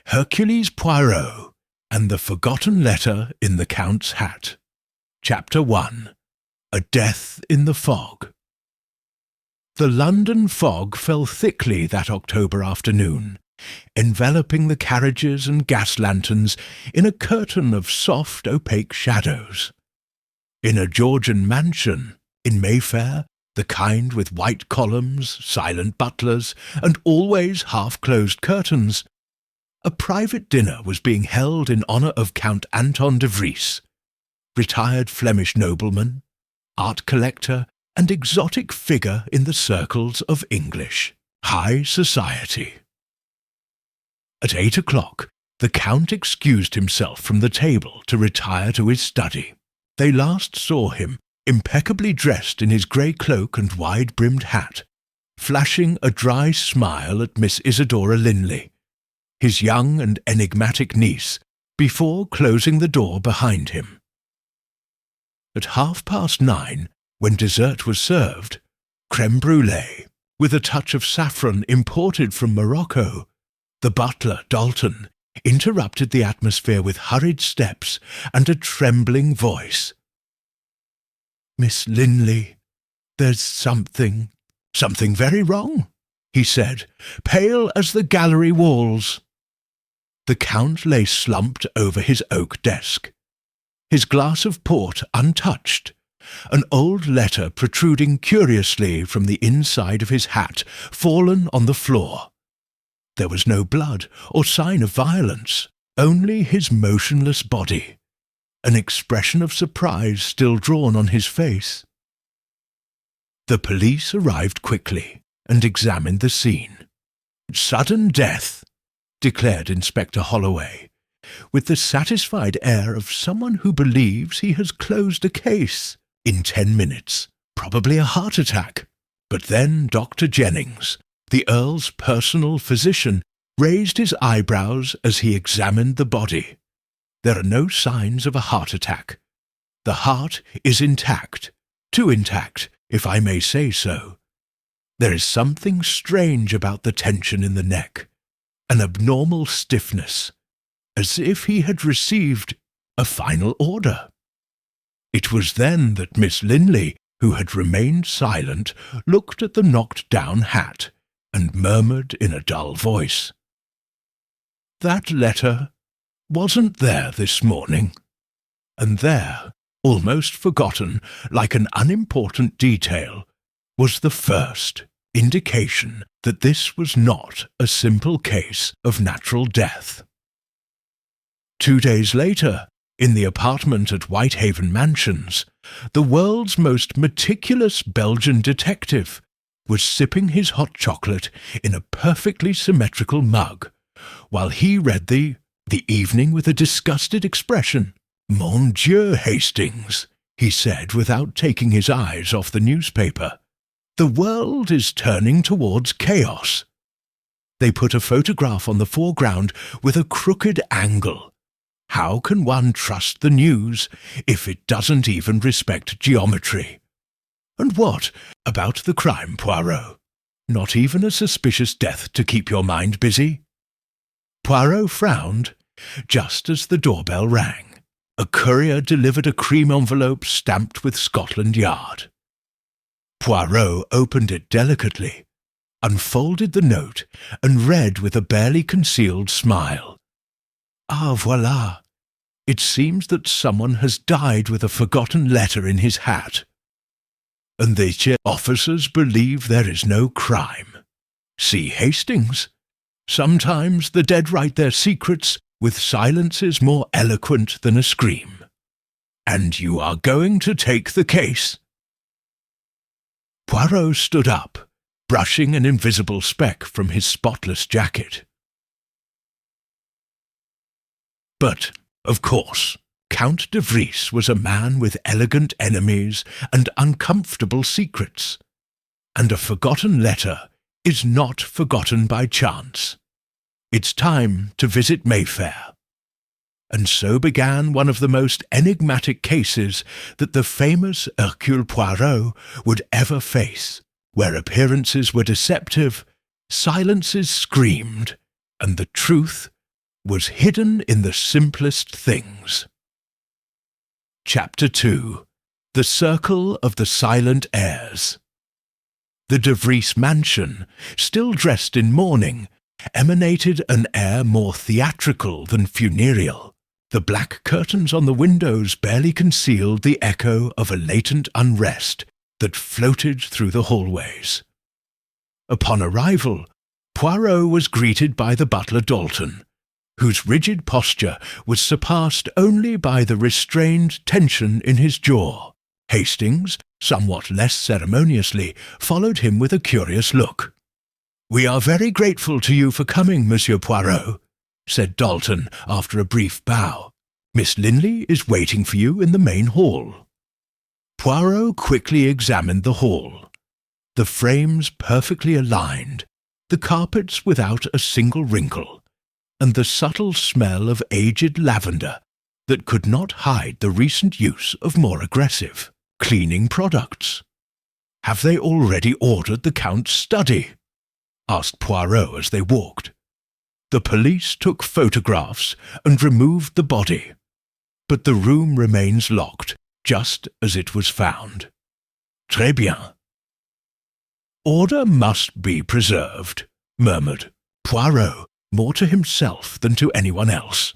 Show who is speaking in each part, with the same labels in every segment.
Speaker 1: Hercule Poirot and the Forgotten Letter in the Count's Hat. Chapter 1. A Death in the Fog. The London fog fell thickly that October afternoon, enveloping the carriages and gas lanterns in a curtain of soft, opaque shadows. In a Georgian mansion, in Mayfair, the kind with white columns, silent butlers, and always half-closed curtains, a private dinner was being held in honour of Count Anton de Vries, retired Flemish nobleman, art collector, and exotic figure in the circles of English high society. At 8 o'clock, the Count excused himself from the table to retire to his study. They last saw him, impeccably dressed in his grey cloak and wide-brimmed hat, flashing a dry smile at Miss Isidora Linley, his young and enigmatic niece, before closing the door behind him. At 9:30, when dessert was served, crème brûlée, with a touch of saffron imported from Morocco, the butler, Dalton, interrupted the atmosphere with hurried steps and a trembling voice. "Miss Linley, there's something very wrong," he said, pale as the gallery walls. The Count lay slumped over his oak desk, his glass of port untouched, an old letter protruding curiously from the inside of his hat, fallen on the floor. There was no blood or sign of violence, only his motionless body, an expression of surprise still drawn on his face. The police arrived quickly and examined the scene. "Sudden death," declared Inspector Holloway, with the satisfied air of someone who believes he has closed a case. "In 10 minutes, probably a heart attack." But then Dr. Jennings, the Earl's personal physician, raised his eyebrows as he examined the body. "There are no signs of a heart attack. The heart is intact, too intact, if I may say so. There is something strange about the tension in the neck, an abnormal stiffness, as if he had received a final order." It was then that Miss Linley, who had remained silent, looked at the knocked-down hat and murmured in a dull voice, "That letter wasn't there this morning." And there, almost forgotten, like an unimportant detail, was the first indication that this was not a simple case of natural death. 2 days later, in the apartment at Whitehaven Mansions, the world's most meticulous Belgian detective was sipping his hot chocolate in a perfectly symmetrical mug, while he read the evening with a disgusted expression. "Mon Dieu, Hastings," he said without taking his eyes off the newspaper, "the world is turning towards chaos." They put a photograph on the foreground with a crooked angle. How can one trust the news if it doesn't even respect geometry? And what about the crime, Poirot? Not even a suspicious death to keep your mind busy? Poirot frowned just as the doorbell rang. A courier delivered a cream envelope stamped with Scotland Yard. Poirot opened it delicately, unfolded the note, and read with a barely concealed smile. "Ah, voilà. It seems that someone has died with a forgotten letter in his hat. And the officers believe there is no crime. See, Hastings, sometimes the dead write their secrets with silences more eloquent than a scream. And you are going to take the case." Poirot stood up, brushing an invisible speck from his spotless jacket. But, of course, Count de Vries was a man with elegant enemies and uncomfortable secrets, and a forgotten letter is not forgotten by chance. It's time to visit Mayfair. And so began one of the most enigmatic cases that the famous Hercule Poirot would ever face, where appearances were deceptive, silences screamed, and the truth was hidden in the simplest things. Chapter 2. The Circle of the Silent Heirs. The De Vries mansion, still dressed in mourning, emanated an air more theatrical than funereal. The black curtains on the windows barely concealed the echo of a latent unrest that floated through the hallways. Upon arrival, Poirot was greeted by the butler Dalton, whose rigid posture was surpassed only by the restrained tension in his jaw. Hastings, somewhat less ceremoniously, followed him with a curious look. "We are very grateful to you for coming, Monsieur Poirot," said Dalton after a brief bow. "Miss Linley is waiting for you in the main hall." Poirot quickly examined the hall. The frames perfectly aligned, the carpets without a single wrinkle, and the subtle smell of aged lavender that could not hide the recent use of more aggressive cleaning products. "Have they already ordered the Count's study?" asked Poirot as they walked. The police took photographs and removed the body, but the room remains locked, just as it was found. "Très bien." "Order must be preserved," murmured Poirot, more to himself than to anyone else.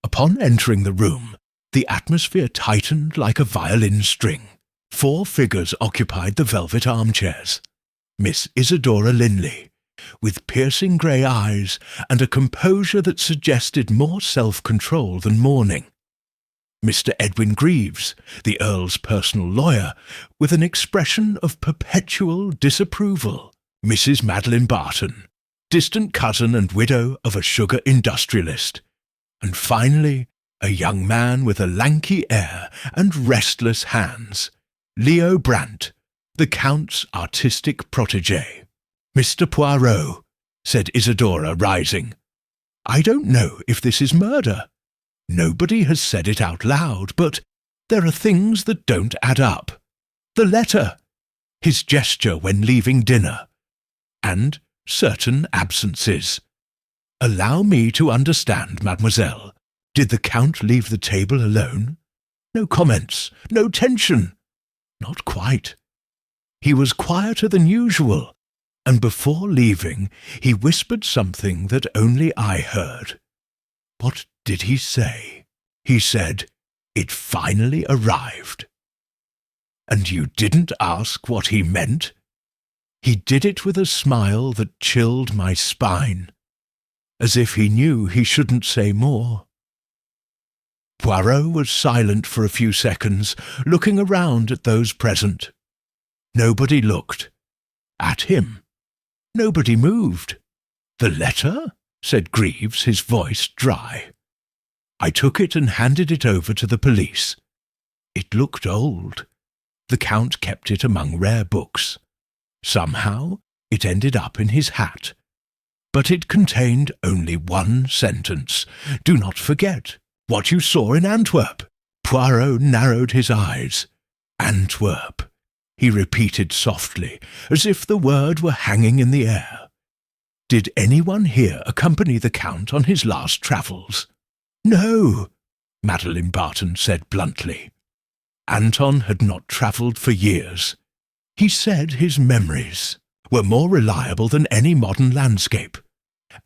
Speaker 1: Upon entering the room, the atmosphere tightened like a violin string. 4 figures occupied the velvet armchairs. Miss Isidora Linley, with piercing grey eyes and a composure that suggested more self-control than mourning. Mr. Edwin Greaves, the Earl's personal lawyer, with an expression of perpetual disapproval. Mrs. Madeline Barton, distant cousin and widow of a sugar industrialist. And finally, a young man with a lanky air and restless hands, Leo Brandt, the Count's artistic protégé. "Mr. Poirot," said Isidora, rising, "I don't know if this is murder. Nobody has said it out loud, but there are things that don't add up. The letter, his gesture when leaving dinner, and certain absences. Allow me to understand, mademoiselle. Did the Count leave the table alone? No comments, no tension." "Not quite. He was quieter than usual, and before leaving he whispered something that only I heard." "What did he say?" "He said, 'It finally arrived.'" "And you didn't ask what he meant?" "He did it with a smile that chilled my spine, as if he knew he shouldn't say more." Poirot was silent for a few seconds, looking around at those present. Nobody looked. At him. Nobody moved. "The letter?" said Greaves, his voice dry. "I took it and handed it over to the police. It looked old. The Count kept it among rare books. Somehow it ended up in his hat. But it contained only one sentence. 'Do not forget what you saw in Antwerp.'" Poirot narrowed his eyes. "Antwerp," he repeated softly, as if the word were hanging in the air. "Did anyone here accompany the Count on his last travels?" "No," Madeline Barton said bluntly. Anton had not travelled for years. He said his memories were more reliable than any modern landscape.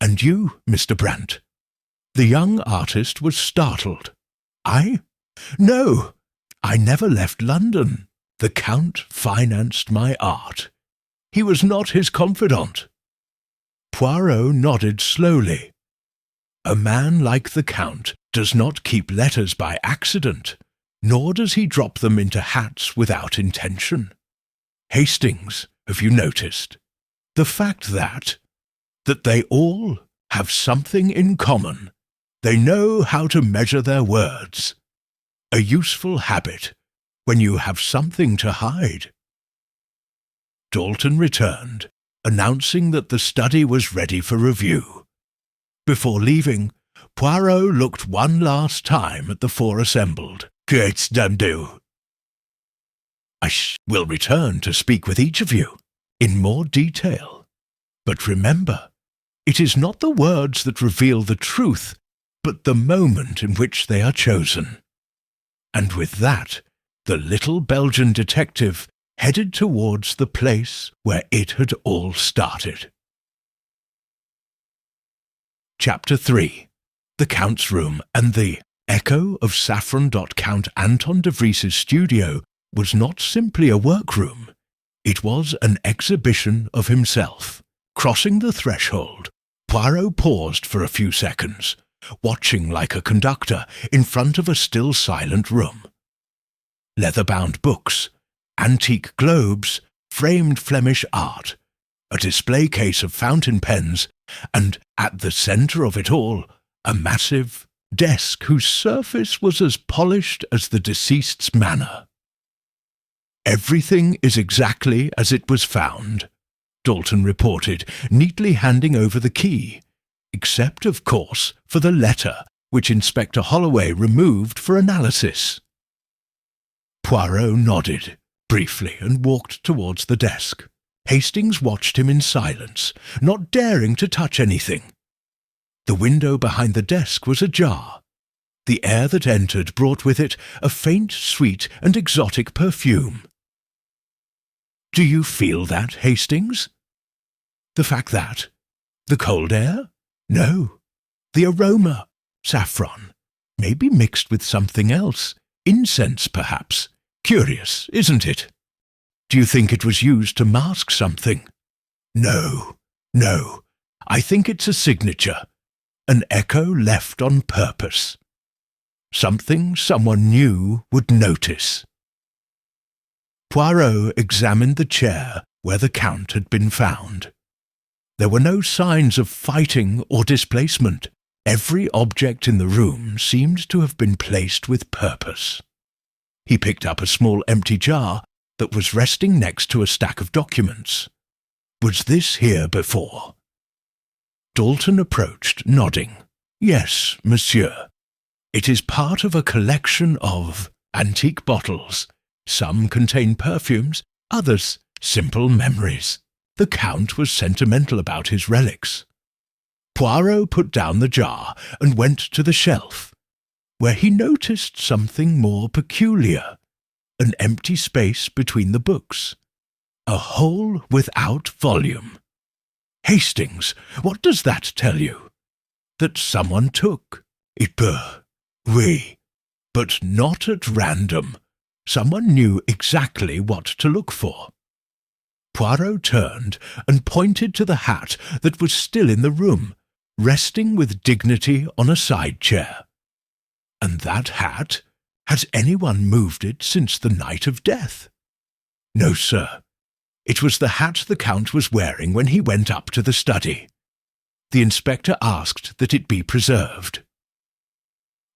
Speaker 1: "And you, Mr. Brandt?" The young artist was startled. "I? No, I never left London. The Count financed my art. He was not his confidant." Poirot nodded slowly. A man like the Count does not keep letters by accident, nor does he drop them into hats without intention. Hastings, have you noticed? The fact that they all have something in common. They know how to measure their words. A useful habit when you have something to hide. Dalton returned, announcing that the study was ready for review. Before leaving, Poirot looked one last time at the 4 assembled. "Qu'est-ce d'en do?" "I will return to speak with each of you in more detail. But remember, It is not the words that reveal the truth, but the moment in which they are chosen. And with that, the little Belgian detective headed towards the place where it had all started. Chapter 3. The Count's Room and the echo of Saffron. Count Anton de Vries's studio was not simply a workroom. It was an exhibition of himself. Crossing the threshold, Poirot paused for a few seconds, watching like a conductor in front of a still silent room. Leather-bound books, antique globes, framed Flemish art, a display case of fountain pens, and at the centre of it all, a massive desk whose surface was as polished as the deceased's manner. "Everything is exactly as it was found," Dalton reported, neatly handing over the key, except, of course, for the letter which Inspector Holloway removed for analysis. Poirot nodded briefly and walked towards the desk. Hastings watched him in silence, not daring to touch anything. The window behind the desk was ajar. The air that entered brought with it a faint, sweet, and exotic perfume. "Do you feel that, Hastings?" "The fact that? The cold air? No. The aroma, saffron, maybe mixed with something else. Incense, perhaps. Curious, isn't it? Do you think it was used to mask something?" No. I think it's a signature. An echo left on purpose. Something someone new would notice." Poirot examined the chair where the Count had been found. There were no signs of fighting or displacement. Every object in the room seemed to have been placed with purpose. He picked up a small empty jar that was resting next to a stack of documents. "Was this here before?" Dalton approached, nodding. "Yes, monsieur. It is part of a collection of antique bottles. Some contain perfumes, others simple memories. The Count was sentimental about his relics." Poirot put down the jar and went to the shelf, where he noticed something more peculiar, an empty space between the books, a hole without volume. "Hastings, what does that tell you?" "That someone took. It peut. Oui. But not at random. Someone knew exactly what to look for." Poirot turned and pointed to the hat that was still in the room, resting with dignity on a side chair. "And that hat? Has anyone moved it since the night of death?" "No, sir. It was the hat the Count was wearing when he went up to the study. The inspector asked that it be preserved."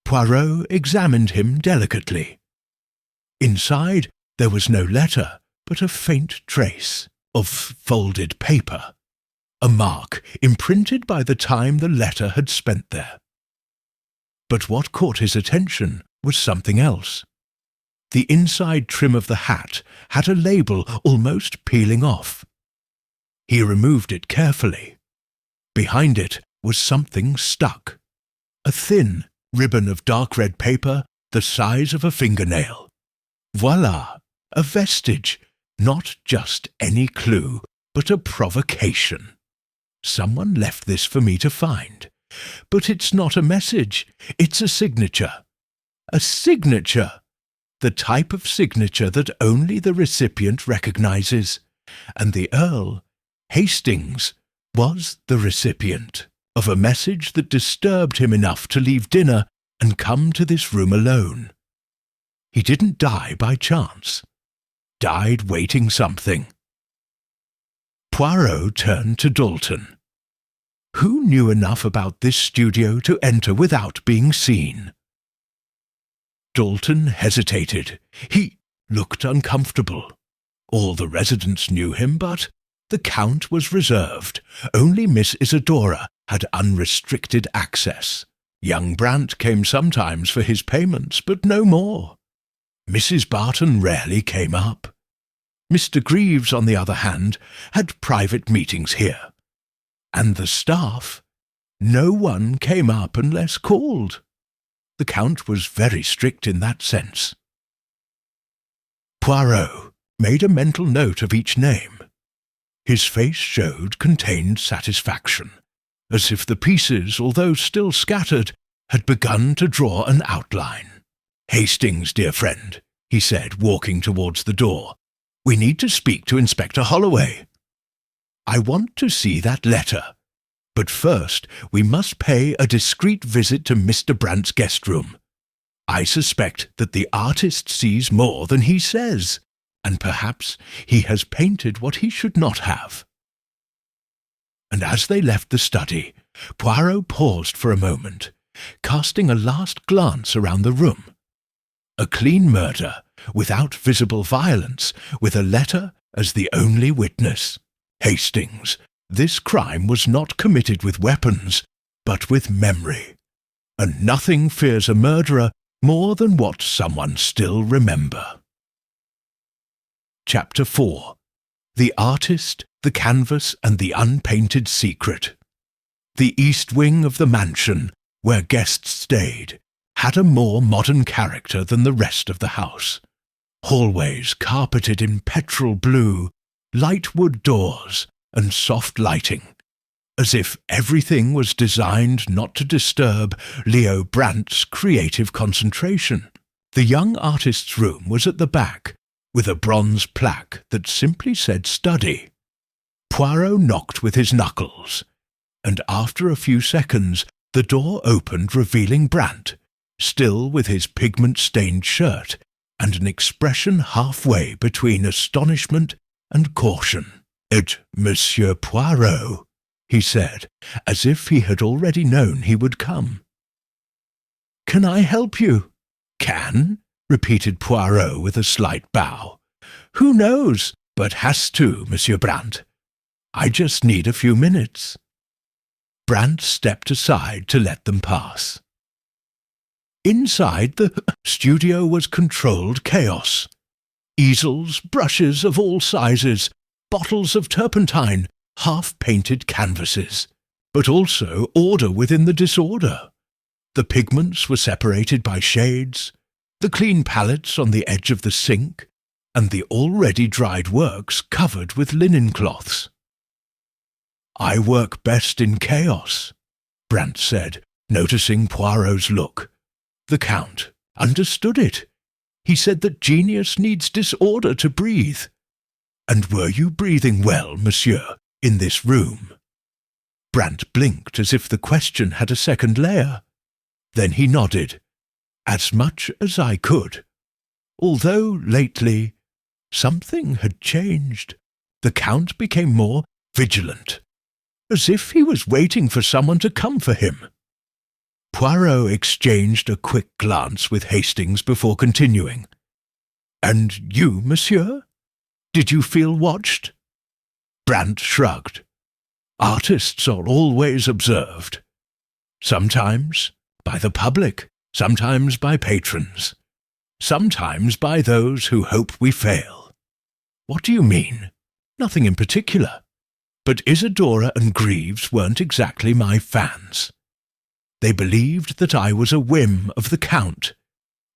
Speaker 1: Poirot examined him delicately. Inside there was no letter, but a faint trace of folded paper, a mark imprinted by the time the letter had spent there. But what caught his attention was something else. The inside trim of the hat had a label almost peeling off. He removed it carefully. Behind it was something stuck, a thin ribbon of dark red paper the size of a fingernail. Voila, a vestige, not just any clue, but a provocation. Someone left this for me to find. But it's not a message, it's a signature. A signature! The type of signature that only the recipient recognizes. And the Earl, Hastings, was the recipient of a message that disturbed him enough to leave dinner and come to this room alone. He didn't die by chance. Died waiting something. Poirot turned to Dalton. Who knew enough about this studio to enter without being seen? Dalton hesitated. He looked uncomfortable. All the residents knew him, but the Count was reserved. Only Miss Isidora had unrestricted access. Young Brant came sometimes for his payments, but no more. Mrs. Barton rarely came up. Mr. Greaves, on the other hand, had private meetings here. And the staff? No one came up unless called. The Count was very strict in that sense. Poirot made a mental note of each name. His face showed contained satisfaction, as if the pieces, although still scattered, had begun to draw an outline. "Hastings, dear friend," he said, walking towards the door, "we need to speak to Inspector Holloway. I want to see that letter, but first we must pay a discreet visit to Mr. Brandt's guest room. I suspect that the artist sees more than he says, and perhaps he has painted what he should not have." And as they left the study, Poirot paused for a moment, casting a last glance around the room. A clean murder, without visible violence, with a letter as the only witness. Hastings, this crime was not committed with weapons, but with memory, and nothing fears a murderer more than what someone still remember. Chapter 4. The Artist, the Canvas, and the Unpainted Secret. The east wing of the mansion, where guests stayed, had a more modern character than the rest of the house. Hallways carpeted in petrol blue, light wood doors, and soft lighting, as if everything was designed not to disturb Leo Brandt's creative concentration. The young artist's room was at the back, with a bronze plaque that simply said "Study." Poirot knocked with his knuckles, and after a few seconds the door opened, revealing Brandt, still with his pigment-stained shirt, and an expression halfway between astonishment and caution. "Et Monsieur Poirot," he said, as if he had already known he would come. "Can I help you?" "Can?" repeated Poirot with a slight bow. "Who knows, but has to, Monsieur Brandt. I just need a few minutes." Brandt stepped aside to let them pass. Inside the studio was controlled chaos. Easels, brushes of all sizes, bottles of turpentine, half-painted canvases, but also order within the disorder. The pigments were separated by shades, the clean palettes on the edge of the sink, and the already dried works covered with linen cloths. "I work best in chaos," Brandt said, noticing Poirot's look. The Count understood it. He said that genius needs disorder to breathe. "And were you breathing well, monsieur, in this room?" Brandt blinked as if the question had a second layer. Then he nodded. "As much as I could. Although, lately, something had changed. The Count became more vigilant, as if he was waiting for someone to come for him." Poirot exchanged a quick glance with Hastings before continuing. "And you, monsieur? Did you feel watched?" Brandt shrugged. "Artists are always observed. Sometimes by the public, sometimes by patrons, sometimes by those who hope we fail." "What do you mean?" "Nothing in particular. But Isidora and Greaves weren't exactly my fans. They believed that I was a whim of the Count,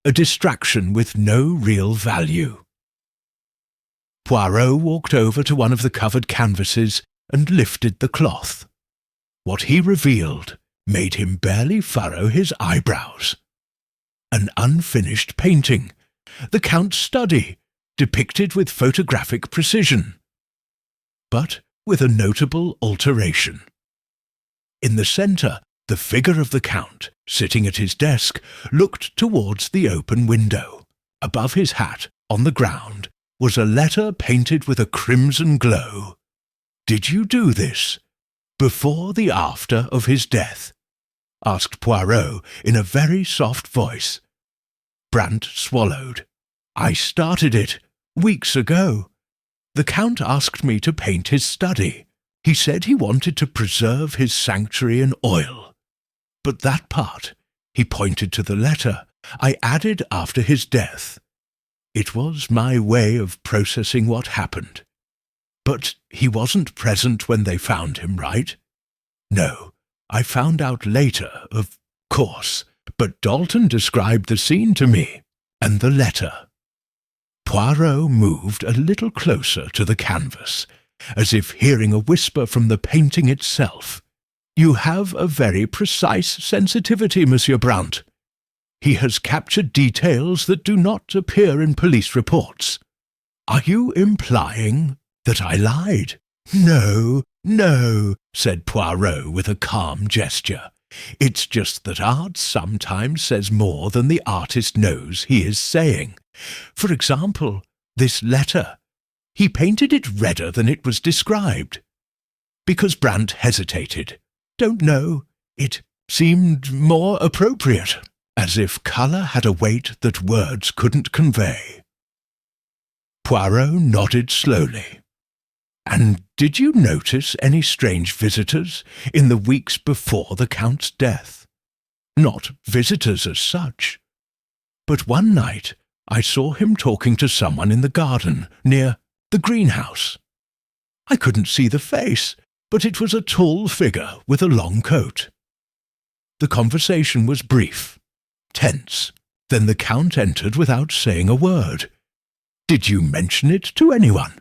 Speaker 1: a distraction with no real value." Poirot walked over to one of the covered canvases and lifted the cloth. What he revealed made him barely furrow his eyebrows. An unfinished painting, the Count's study, depicted with photographic precision, but with a notable alteration. In the centre, the figure of the Count, sitting at his desk, looked towards the open window. Above his hat, on the ground, was a letter painted with a crimson glow. "Did you do this before the after of his death?" asked Poirot in a very soft voice. Brandt swallowed. "I started it weeks ago. The Count asked me to paint his study. He said he wanted to preserve his sanctuary in oil. But that part," he pointed to the letter, "I added after his death. It was my way of processing what happened. But he wasn't present when they found him, right? No, I found out later, of course, but Dalton described the scene to me, and the letter." Poirot moved a little closer to the canvas, as if hearing a whisper from the painting itself. "You have a very precise sensitivity, Monsieur Brant. He has captured details that do not appear in police reports. Are you implying that I lied?" "No, no," said Poirot with a calm gesture. "It's just that art sometimes says more than the artist knows he is saying. For example, this letter. He painted it redder than it was described." Because Brant hesitated. "Don't know. It seemed more appropriate, as if colour had a weight that words couldn't convey." Poirot nodded slowly. "And did you notice any strange visitors in the weeks before the Count's death?" "Not visitors as such. But one night I saw him talking to someone in the garden near the greenhouse. I couldn't see the face, but it was a tall figure with a long coat. The conversation was brief, tense. Then the Count entered without saying a word. Did you mention it to anyone?"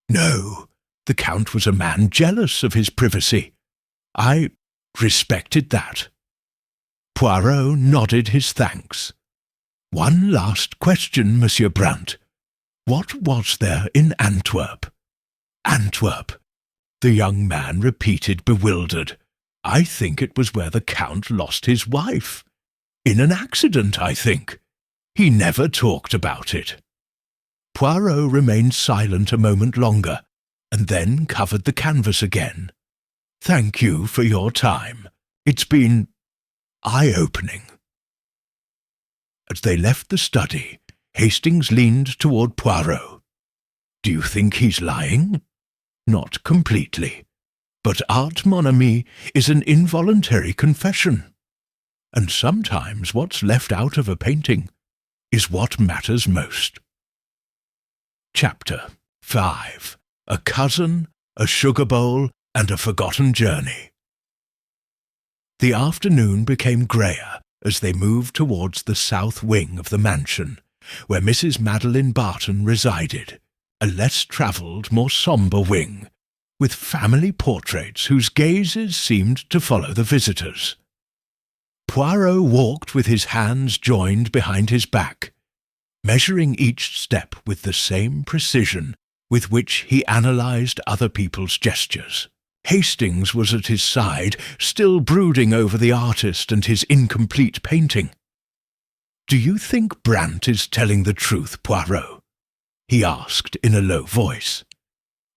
Speaker 1: "No. The Count was a man jealous of his privacy. I respected that." Poirot nodded his thanks. "One last question, Monsieur Brant. What was there in Antwerp?" "Antwerp," the young man repeated, bewildered. "I think it was where the Count lost his wife. In an accident, I think. He never talked about it." Poirot remained silent a moment longer, and then covered the canvas again. "Thank you for your time. It's been eye-opening." As they left the study, Hastings leaned toward Poirot. "Do you think he's lying?" "Not completely. But art, mon ami, is an involuntary confession. And sometimes what's left out of a painting is what matters most." Chapter 5. A Cousin, a Sugar Bowl, and a Forgotten Journey. The afternoon became greyer as they moved towards the south wing of the mansion, where Mrs. Madeline Barton resided, a less travelled, more sombre wing, with family portraits whose gazes seemed to follow the visitors. Poirot walked with his hands joined behind his back, measuring each step with the same precision with which he analysed other people's gestures. Hastings was at his side, still brooding over the artist and his incomplete painting. "Do you think Brant is telling the truth, Poirot?" he asked in a low voice.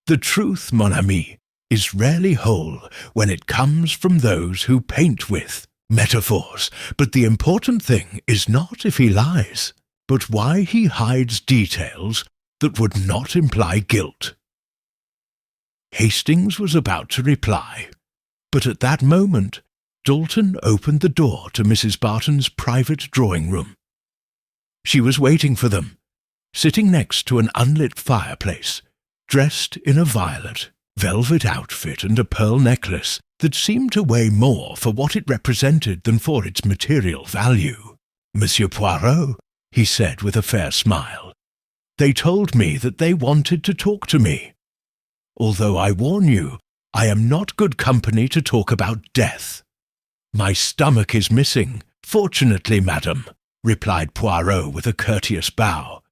Speaker 1: "The truth, mon ami, is rarely whole when it comes from those who paint with metaphors, but the important thing is not if he lies, but why he hides details that would not imply guilt." Hastings was about to reply, but at that moment Dalton opened the door to Mrs. Barton's private drawing-room. She was waiting for them, sitting next to an unlit fireplace, dressed in a violet velvet outfit and a pearl necklace that seemed to weigh more for what it represented than for its material value. "Monsieur Poirot," he said with a fair smile, "they told me that they wanted to talk to me. Although I warn you, I am not good company to talk about death." "My stomach is missing, fortunately, madam," replied Poirot with a courteous bow.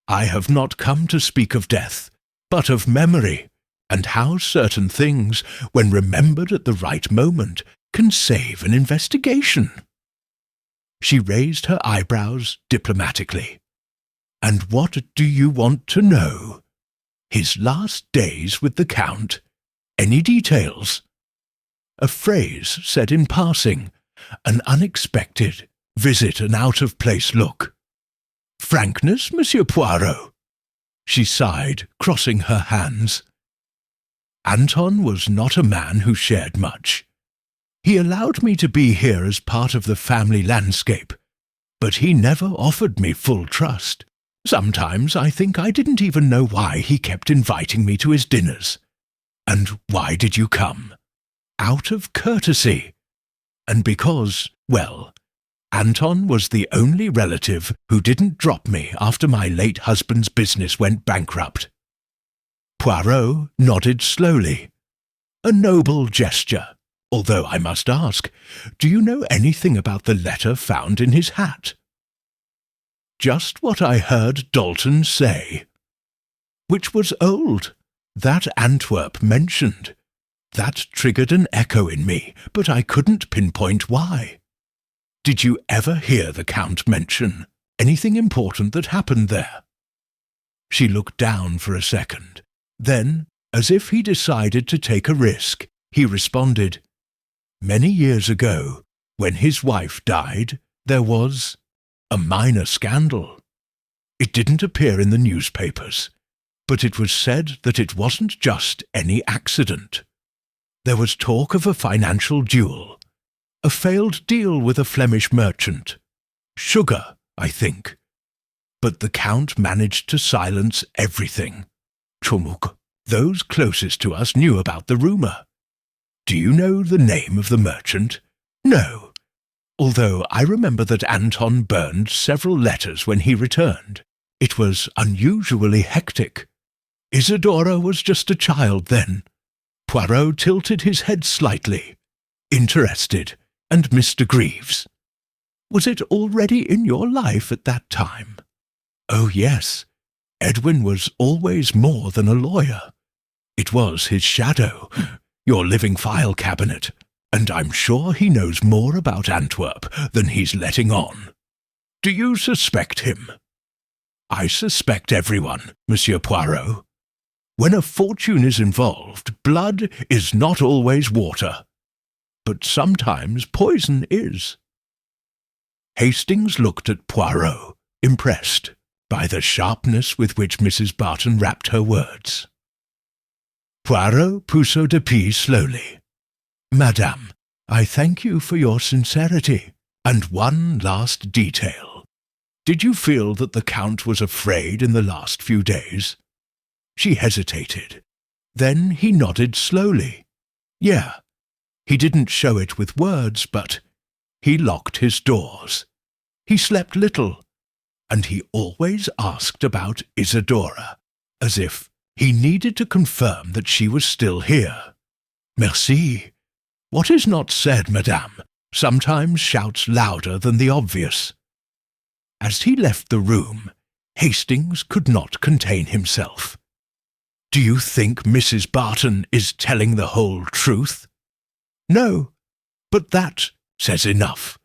Speaker 1: "I have not come to speak of death, but of memory, and how certain things, when remembered at the right moment, can save an investigation." She raised her eyebrows diplomatically. "And what do you want to know? His last days with the Count? Any details?" "A phrase said in passing, an unexpected visit, an out-of-place look." "Frankness, Monsieur Poirot?" She sighed, crossing her hands. "Anton was not a man who shared much. He allowed me to be here as part of the family landscape, but he never offered me full trust. Sometimes I think I didn't even know why he kept inviting me to his dinners." "And why did you come?" out of courtesy, and because, well, Anton was the only relative who didn't drop me after my late husband's business went bankrupt. Poirot nodded slowly. A noble gesture, although I must ask, do you know anything about the letter found in his hat? Just what I heard Dalton say. Which was old. That Antwerp mentioned. That triggered an echo in me, but I couldn't pinpoint why. Did you ever hear the Count mention anything important that happened there? She looked down for a second. Then, as if he decided to take a risk, he responded, "Many years ago, when his wife died, there was a minor scandal. It didn't appear in the newspapers, but it was said that it wasn't just any accident. There was talk of a financial duel, a failed deal with a Flemish merchant. Sugar, I think. But the Count managed to silence everything. Chomuk, those closest to us knew about the rumour. Do you know the name of the merchant? No, although I remember that Anton burned several letters when he returned. It was unusually hectic. Isidora was just a child then." Poirot tilted his head slightly. "Interested. And Mr. Greaves? Was it already in your life at that time?" "Oh, yes. Edwin was always more than a lawyer. It was his shadow, your living file cabinet, and I'm sure he knows more about Antwerp than he's letting on. Do you suspect him?" "I suspect everyone, Monsieur Poirot. When a fortune is involved, blood is not always water. But sometimes poison is." Hastings looked at Poirot, impressed by the sharpness with which Mrs. Barton wrapped her words. Poirot poussed de pied slowly. "Madame, I thank you for your sincerity. And one last detail. Did you feel that the Count was afraid in the last few days?" She hesitated. Then he nodded slowly. "Yeah. He didn't show it with words, but he locked his doors. He slept little, and he always asked about Isidora, as if he needed to confirm that she was still here. Merci. What is not said, madame, sometimes shouts louder than the obvious." As he left the room, Hastings could not contain himself. "Do you think Mrs. Barton is telling the whole truth?" "No, but that says enough.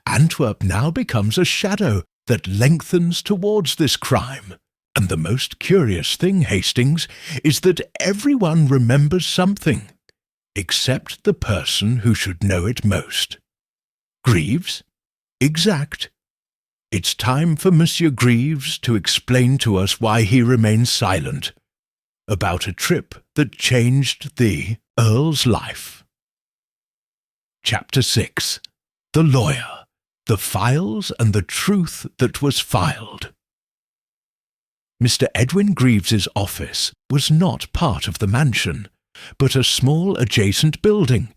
Speaker 1: Antwerp now becomes a shadow that lengthens towards this crime. And the most curious thing, Hastings, is that everyone remembers something, except the person who should know it most." "Greaves?" "Exact. It's time for Monsieur Greaves to explain to us why he remains silent about a trip that changed the Earl's life." Chapter 6. The Lawyer, the Files and the Truth that was Filed. Mr. Edwin Greaves's office was not part of the mansion, but a small adjacent building,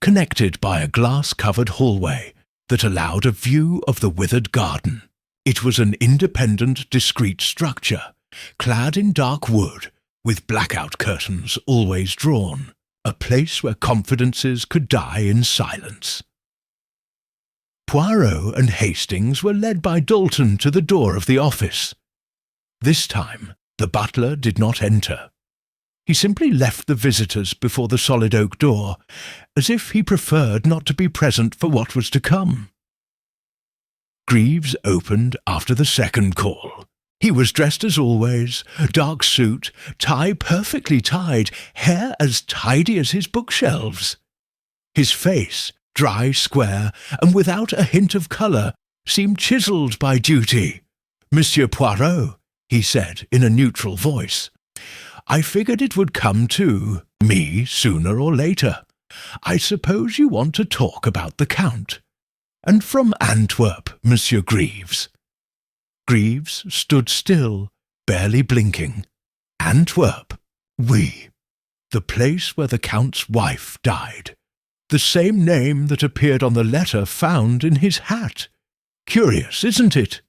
Speaker 1: connected by a glass-covered hallway that allowed a view of the withered garden. It was an independent, discreet structure, clad in dark wood, with blackout curtains always drawn, a place where confidences could die in silence. Poirot and Hastings were led by Dalton to the door of the office. This time, the butler did not enter. He simply left the visitors before the solid oak door, as if he preferred not to be present for what was to come. Greaves opened after the second call. He was dressed as always, dark suit, tie perfectly tied, hair as tidy as his bookshelves. His face, dry, square, and without a hint of colour, seemed chiselled by duty. "Monsieur Poirot," he said in a neutral voice, "I figured it would come to me sooner or later. I suppose you want to talk about the Count. And from Antwerp, Monsieur Greaves." Greaves stood still, barely blinking. "Antwerp? Oui. The place where the Count's wife died. The same name that appeared on the letter found in his hat. Curious, isn't it?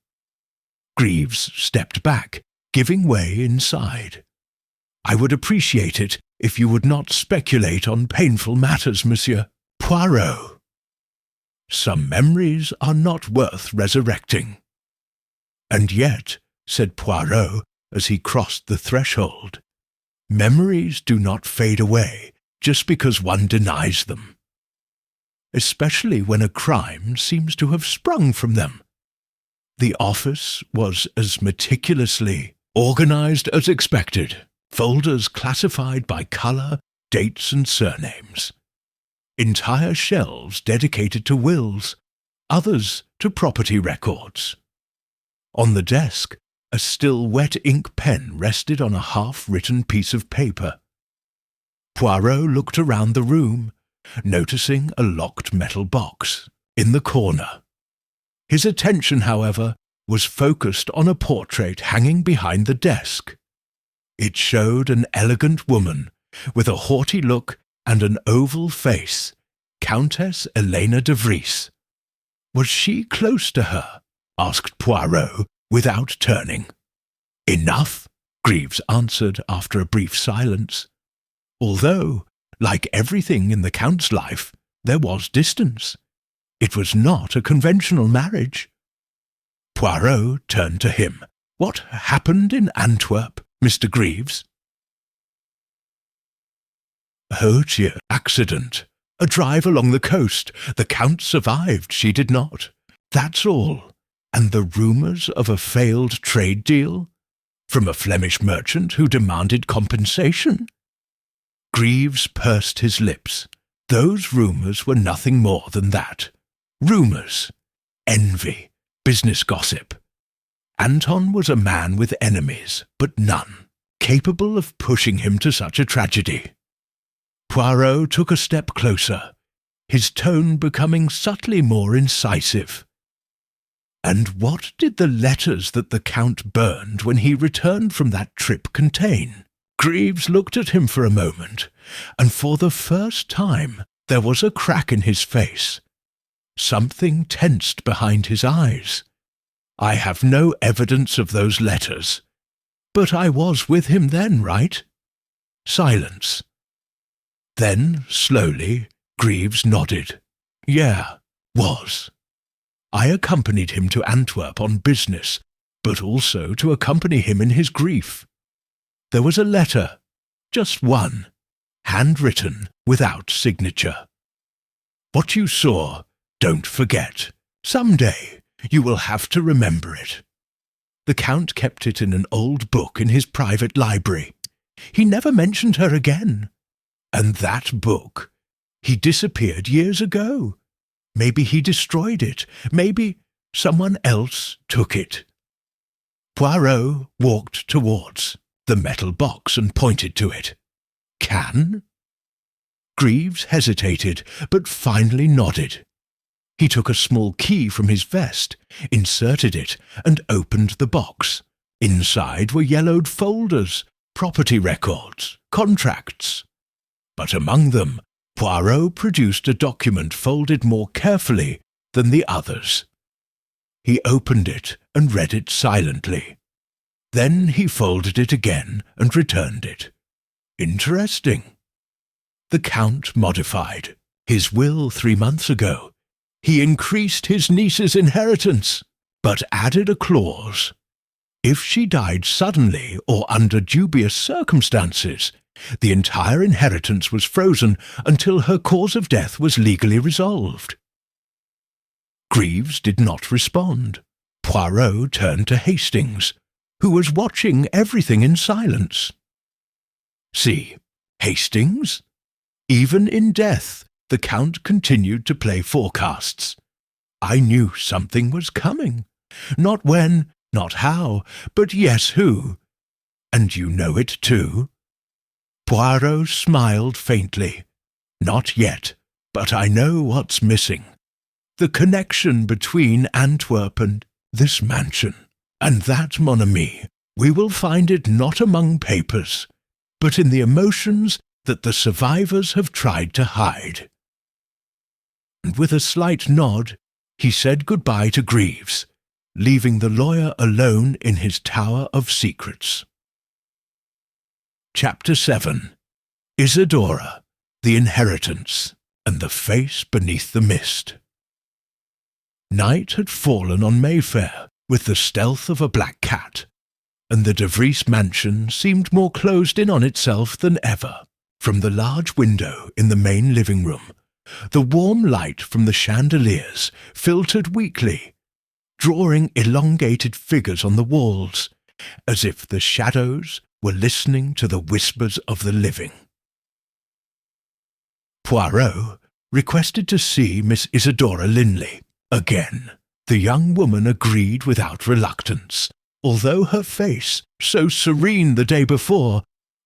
Speaker 1: Greaves stepped back, giving way inside. I would appreciate it if you would not speculate on painful matters, monsieur. Poirot. Some memories are not worth resurrecting. And yet, said Poirot as he crossed the threshold, memories do not fade away just because one denies them, especially when a crime seems to have sprung from them. The office was as meticulously organized as expected, folders classified by color, dates and surnames. Entire shelves dedicated to wills, others to property records. On the desk, a still wet ink pen rested on a half-written piece of paper. Poirot looked around the room, noticing a locked metal box in the corner. His attention, however, was focused on a portrait hanging behind the desk. It showed an elegant woman with a haughty look and an oval face, Countess Elena de Vries. Was she close to her? Asked Poirot, without turning. Enough, Greaves answered after a brief silence. Although, like everything in the Count's life, there was distance. It was not a conventional marriage. Poirot turned to him. What happened in Antwerp, Mr. Greaves? Oh dear, accident. A drive along the coast. The Count survived, she did not. That's all. And the rumours of a failed trade deal? From a Flemish merchant who demanded compensation? Greaves pursed his lips. Those rumours were nothing more than that. Rumours. Envy. Business gossip. Anton was a man with enemies, but none capable of pushing him to such a tragedy. Poirot took a step closer, his tone becoming subtly more incisive. And what did the letters that the Count burned when he returned from that trip contain? Greaves looked at him for a moment, and for the first time there was a crack in his face. Something tensed behind his eyes. I have no evidence of those letters. But I was with him then, right? Silence. Then, slowly, Greaves nodded. Yeah, was. I accompanied him to Antwerp on business, but also to accompany him in his grief. There was a letter, just one, handwritten, without signature. What you saw, don't forget. Some day you will have to remember it. The Count kept it in an old book in his private library. He never mentioned her again. And that book, he disappeared years ago. Maybe he destroyed it. Maybe someone else took it. Poirot walked towards the metal box and pointed to it. Can? Greaves hesitated, but finally nodded. He took a small key from his vest, inserted it, and opened the box. Inside were yellowed folders, property records, contracts. But among them, Poirot produced a document folded more carefully than the others. He opened it and read it silently. Then he folded it again and returned it. Interesting. The Count modified his will 3 months ago. He increased his niece's inheritance, but added a clause. If she died suddenly or under dubious circumstances, the entire inheritance was frozen until her cause of death was legally resolved. Greaves did not respond. Poirot turned to Hastings, who was watching everything in silence. See, Hastings? Even in death, the Count continued to play forecasts. I knew something was coming. Not when, not how, but yes who. And you know it too? Poirot smiled faintly. Not yet, but I know what's missing. The connection between Antwerp and this mansion. And that, mon ami, we will find it not among papers, but in the emotions that the survivors have tried to hide. and with a slight nod, he said goodbye to Greaves, leaving the lawyer alone in his tower of secrets. Chapter 7. Isidora, the Inheritance, and the Face Beneath the Mist. Night had fallen on Mayfair with the stealth of a black cat, and the De Vries mansion seemed more closed in on itself than ever. From the large window in the main living room, the warm light from the chandeliers filtered weakly, drawing elongated figures on the walls, as if the shadows were listening to the whispers of the living. Poirot requested to see Miss Isidora Linley again. The young woman agreed without reluctance, although her face, so serene the day before,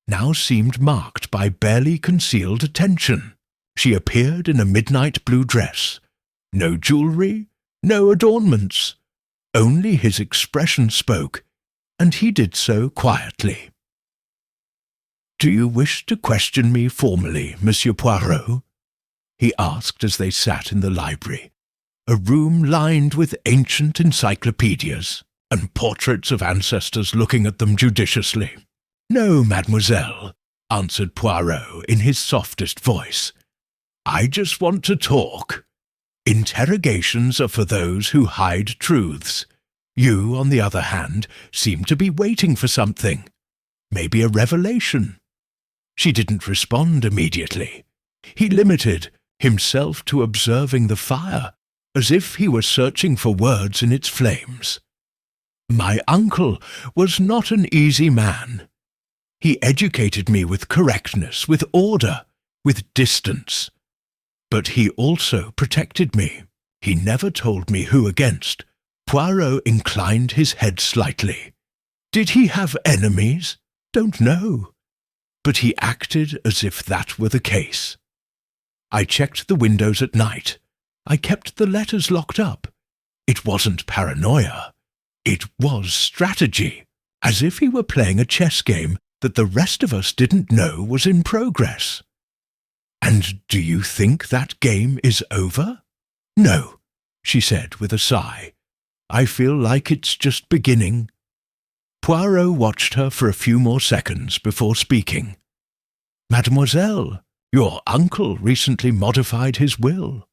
Speaker 1: now seemed marked by barely concealed attention. She appeared in a midnight blue dress. No jewellery, no adornments. Only his expression spoke, and he did so quietly. "Do you wish to question me formally, Monsieur Poirot?" he asked as they sat in the library, a room lined with ancient encyclopedias and portraits of ancestors looking at them judiciously. "No, mademoiselle," answered Poirot in his softest voice. "I just want to talk. Interrogations are for those who hide truths. You, on the other hand, seem to be waiting for something. Maybe a revelation." She didn't respond immediately. He limited himself to observing the fire, as if he were searching for words in its flames. "My uncle was not an easy man. He educated me with correctness, with order, with distance. But he also protected me. He never told me who against." Poirot inclined his head slightly. "Did he have enemies? Don't know. But he acted as if that were the case. I checked the windows at night. I kept the letters locked up. It wasn't paranoia. It was strategy, as if he were playing a chess game that the rest of us didn't know was in progress." "And do you think that game is over?" "No," she said with a sigh. "I feel like it's just beginning." Poirot watched her for a few more seconds before speaking. "Mademoiselle, your uncle recently modified his will.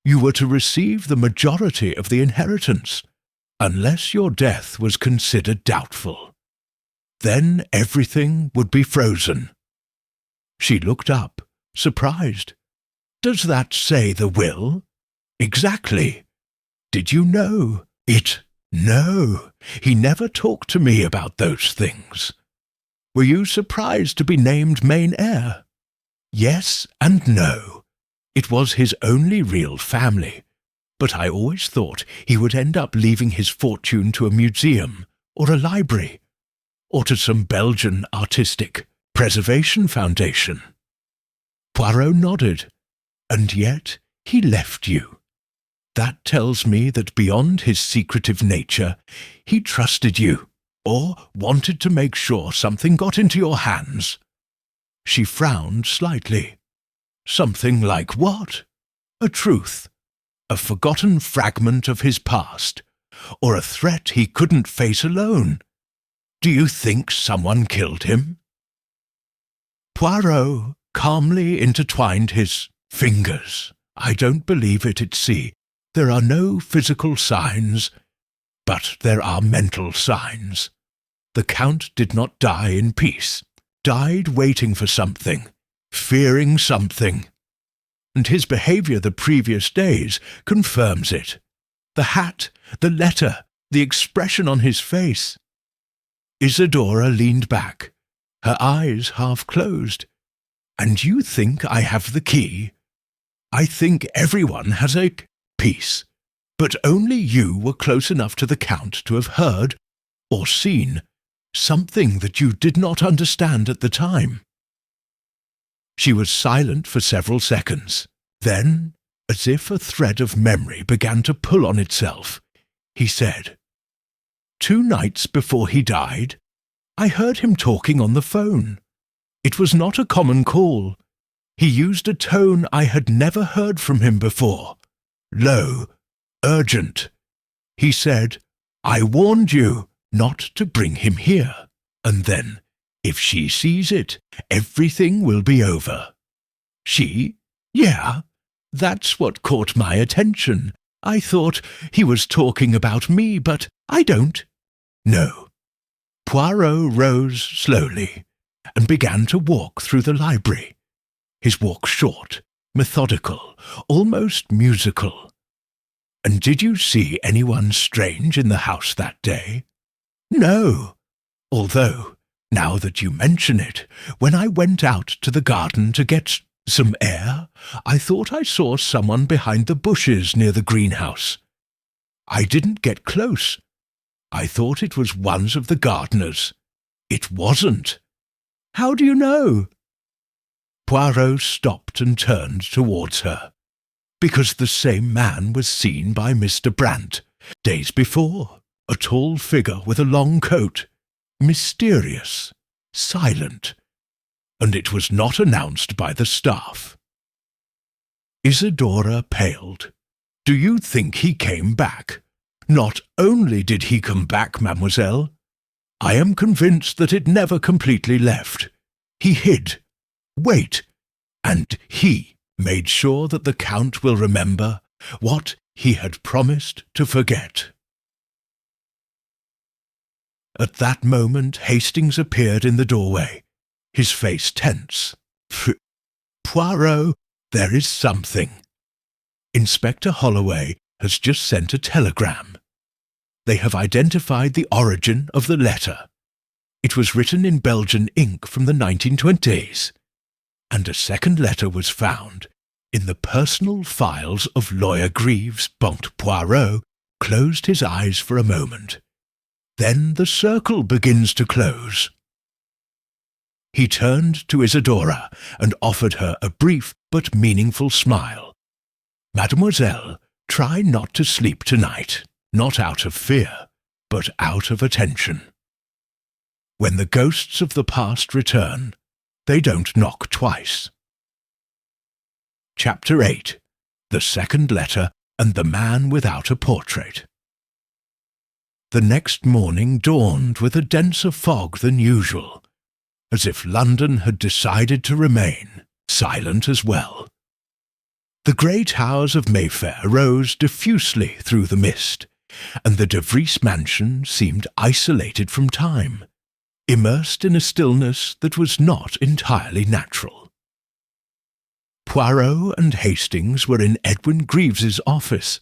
Speaker 1: You were to receive the majority of the inheritance, unless your death was considered doubtful. Then everything would be frozen." She looked up, surprised. "Does that say the will?" "Exactly. Did you know it?" "No, he never talked to me about those things." "Were you surprised to be named main heir?" "Yes and no. It was his only real family, but I always thought he would end up leaving his fortune to a museum or a library, or to some Belgian artistic preservation foundation." Poirot nodded. "And yet he left you. That tells me that beyond his secretive nature, he trusted you, or wanted to make sure something got into your hands." She frowned slightly. "Something like what? A truth? A forgotten fragment of his past? Or a threat he couldn't face alone? Do you think someone killed him?" Poirot calmly intertwined his fingers. "I don't believe it at sea. There are no physical signs, but there are mental signs. The Count did not die in peace. Died waiting for something, fearing something. And his behaviour the previous days confirms it. The hat, the letter, the expression on his face." Isidora leaned back, her eyes half closed. "And you think I have the key? I think everyone has a piece, but only you were close enough to the Count to have heard, or seen, something that you did not understand at the time." She was silent for several seconds. Then, as if a thread of memory began to pull on itself, he said, 2 nights before he died, I heard him talking on the phone. It was not a common call. He used a tone I had never heard from him before. Low, urgent. He said, "I warned you not to bring him here, and then, if she sees it, everything will be over." She? Yeah, that's what caught my attention. I thought he was talking about me, but I don't. No. Poirot rose slowly and began to walk through the library. His walk short, methodical, almost musical. "And did you see anyone strange in the house that day?" "No, although, now that you mention it, when I went out to the garden to get some air, I thought I saw someone behind the bushes near the greenhouse. I didn't get close. I thought it was one of the gardeners. It wasn't." "How do you know?" Poirot stopped and turned towards her. "Because the same man was seen by Mr. Brant days before, a tall figure with a long coat, mysterious, silent, and it was not announced by the staff." Isidora paled. "Do you think he came back?" "Not only did he come back, mademoiselle, I am convinced that it never completely left. He hid. Wait, and he made sure that the Count will remember what he had promised to forget." At that moment Hastings appeared in the doorway, his face tense. "Poirot, there is something. Inspector Holloway has just sent a telegram. They have identified the origin of the letter. It was written in Belgian ink from the 1920s, and a second letter was found in the personal files of Lawyer Greaves." Poirot closed his eyes for a moment. Then the circle begins to close. He turned to Isidora and offered her a brief but meaningful smile. "Mademoiselle, try not to sleep tonight, not out of fear, but out of attention. When the ghosts of the past return, they don't knock twice." Chapter 8. The Second Letter and the Man Without a Portrait. The next morning dawned with a denser fog than usual, as if London had decided to remain silent as well. The grey towers of Mayfair rose diffusely through the mist, and the De Vries mansion seemed isolated from time, immersed in a stillness that was not entirely natural. Poirot and Hastings were in Edwin Greaves's office,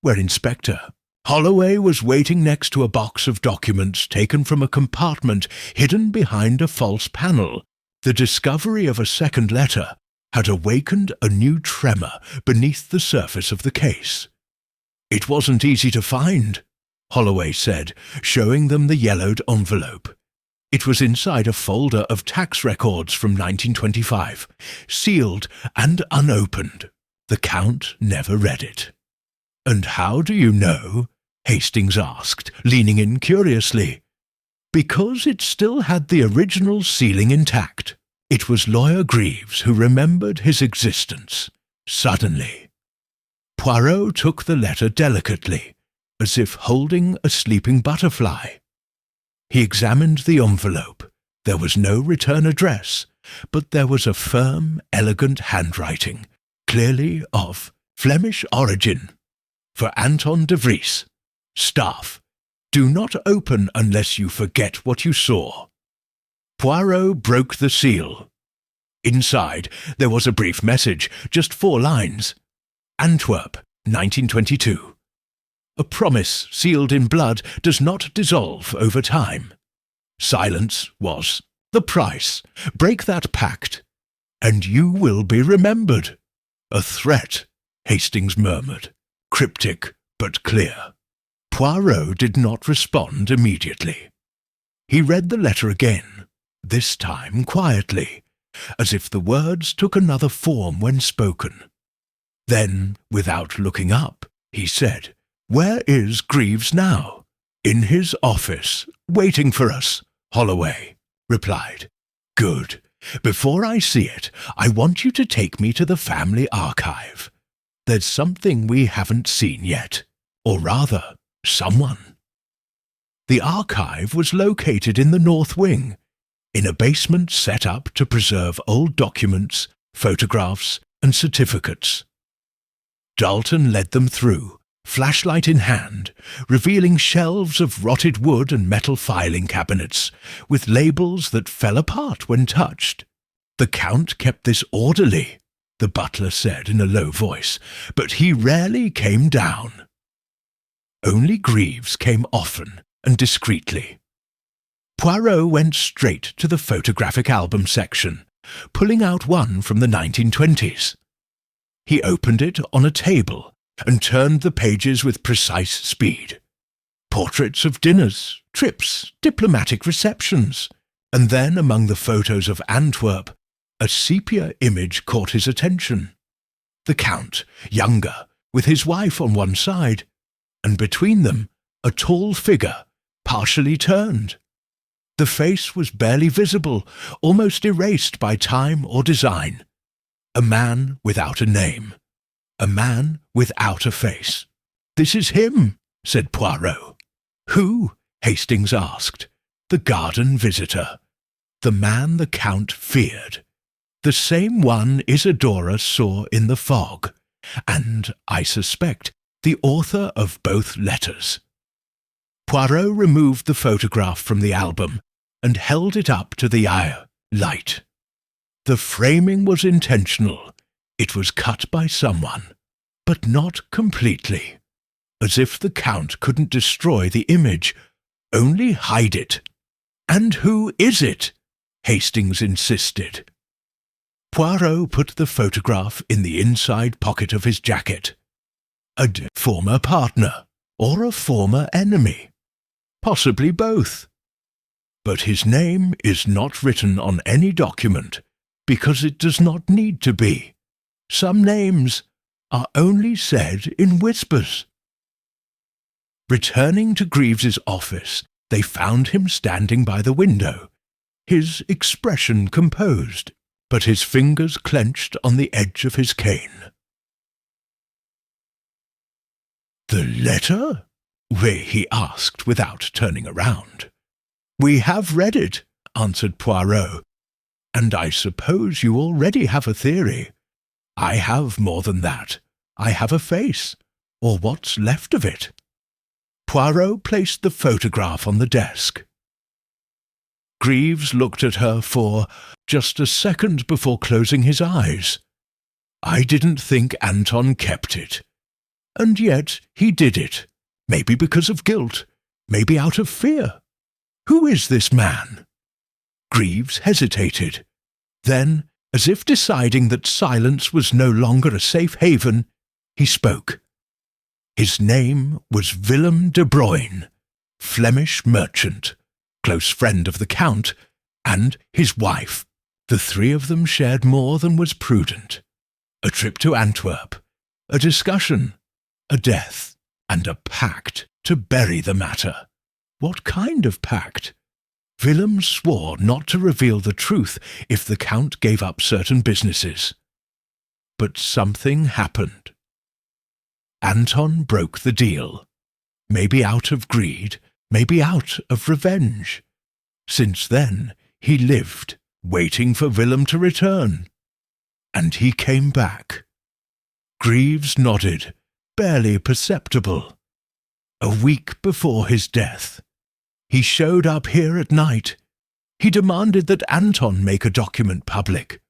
Speaker 1: where Inspector Holloway was waiting next to a box of documents taken from a compartment hidden behind a false panel. The discovery of a second letter had awakened a new tremor beneath the surface of the case. "It wasn't easy to find," Holloway said, showing them the yellowed envelope. It was inside a folder of tax records from 1925, sealed and unopened. The Count never read it. "And how do you know?" Hastings asked, leaning in curiously. "Because it still had the original sealing intact. It was Lawyer Greaves who remembered his existence, suddenly." Poirot took the letter delicately, as if holding a sleeping butterfly. He examined the envelope. There was no return address, but there was a firm, elegant handwriting, clearly of Flemish origin. "For Anton de Vries. Staff. Do not open unless you forget what you saw." Poirot broke the seal. Inside there was a brief message, just 4 lines. "Antwerp, 1922. A promise sealed in blood does not dissolve over time. Silence was the price. Break that pact, and you will be remembered." "A threat," Hastings murmured, cryptic but clear. Poirot did not respond immediately. He read the letter again, this time quietly, as if the words took another form when spoken. Then, without looking up, he said, "Where is Greaves now?" "In his office, waiting for us," Holloway replied. "Good. Before I see it, I want you to take me to the family archive. There's something we haven't seen yet, or rather, someone. The archive was located in the north wing, in a basement set up to preserve old documents, photographs, and certificates. Dalton led them through, flashlight in hand, revealing shelves of rotted wood and metal filing cabinets, with labels that fell apart when touched. The Count kept this orderly, the butler said in a low voice, but he rarely came down. Only Greaves came often and discreetly. Poirot went straight to the photographic album section, pulling out one from the 1920s. He opened it on a table and turned the pages with precise speed. Portraits of dinners, trips, diplomatic receptions, and then among the photos of Antwerp, a sepia image caught his attention. The Count, younger, with his wife on one side, and between them a tall figure, partially turned. The face was barely visible, almost erased by time or design. A man without a name. A man without a face. "This is him," said Poirot. "Who?" Hastings asked. "The garden visitor. The man the Count feared. The same one Isidora saw in the fog, and, I suspect, the author of both letters." Poirot removed the photograph from the album and held it up to the light. The framing was intentional. It was cut by someone, but not completely, as if the Count couldn't destroy the image, only hide it. "And who is it?" Hastings insisted. Poirot put the photograph in the inside pocket of his jacket. A former partner, or a former enemy. Possibly both. But his name is not written on any document, because it does not need to be. Some names are only said in whispers. Returning to Greaves's office, they found him standing by the window, his expression composed, but his fingers clenched on the edge of his cane. "The letter?" he asked without turning around. "We have read it," answered Poirot, "and I suppose you already have a theory. I have more than that. I have a face, or what's left of it." Poirot placed the photograph on the desk. Greaves looked at her for just a second before closing his eyes. "I didn't think Anton kept it. And yet he did it, maybe because of guilt, maybe out of fear. Who is this man?" Greaves hesitated. Then, as if deciding that silence was no longer a safe haven, he spoke. His name was Willem de Bruyne, Flemish merchant, close friend of the Count, and his wife. The three of them shared more than was prudent. A trip to Antwerp, a discussion, a death, and a pact to bury the matter. What kind of pact? Willem swore not to reveal the truth if the Count gave up certain businesses. But something happened. Anton broke the deal, maybe out of greed, maybe out of revenge. Since then, he lived, waiting for Willem to return. And he came back. Greaves nodded, barely perceptible. A week before his death, he showed up here at night. He demanded that Anton make a document public,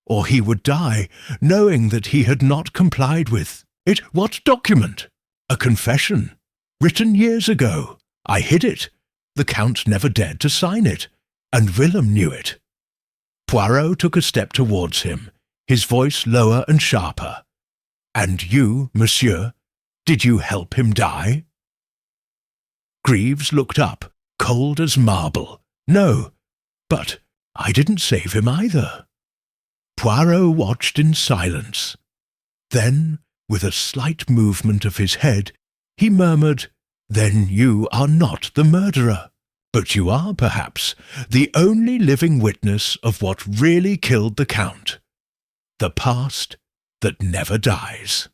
Speaker 1: or he would die, knowing that he had not complied with it. What document? A confession, written years ago. I hid it. The Count never dared to sign it, and Willem knew it. Poirot took a step towards him, his voice lower and sharper. "And you, monsieur, did you help him die?" Greaves looked up, cold as marble. "No, but I didn't save him either." Poirot watched in silence. Then, with a slight movement of his head, he murmured, "Then you are not the murderer." But you are, perhaps, the only living witness of what really killed the Count, the past that never dies.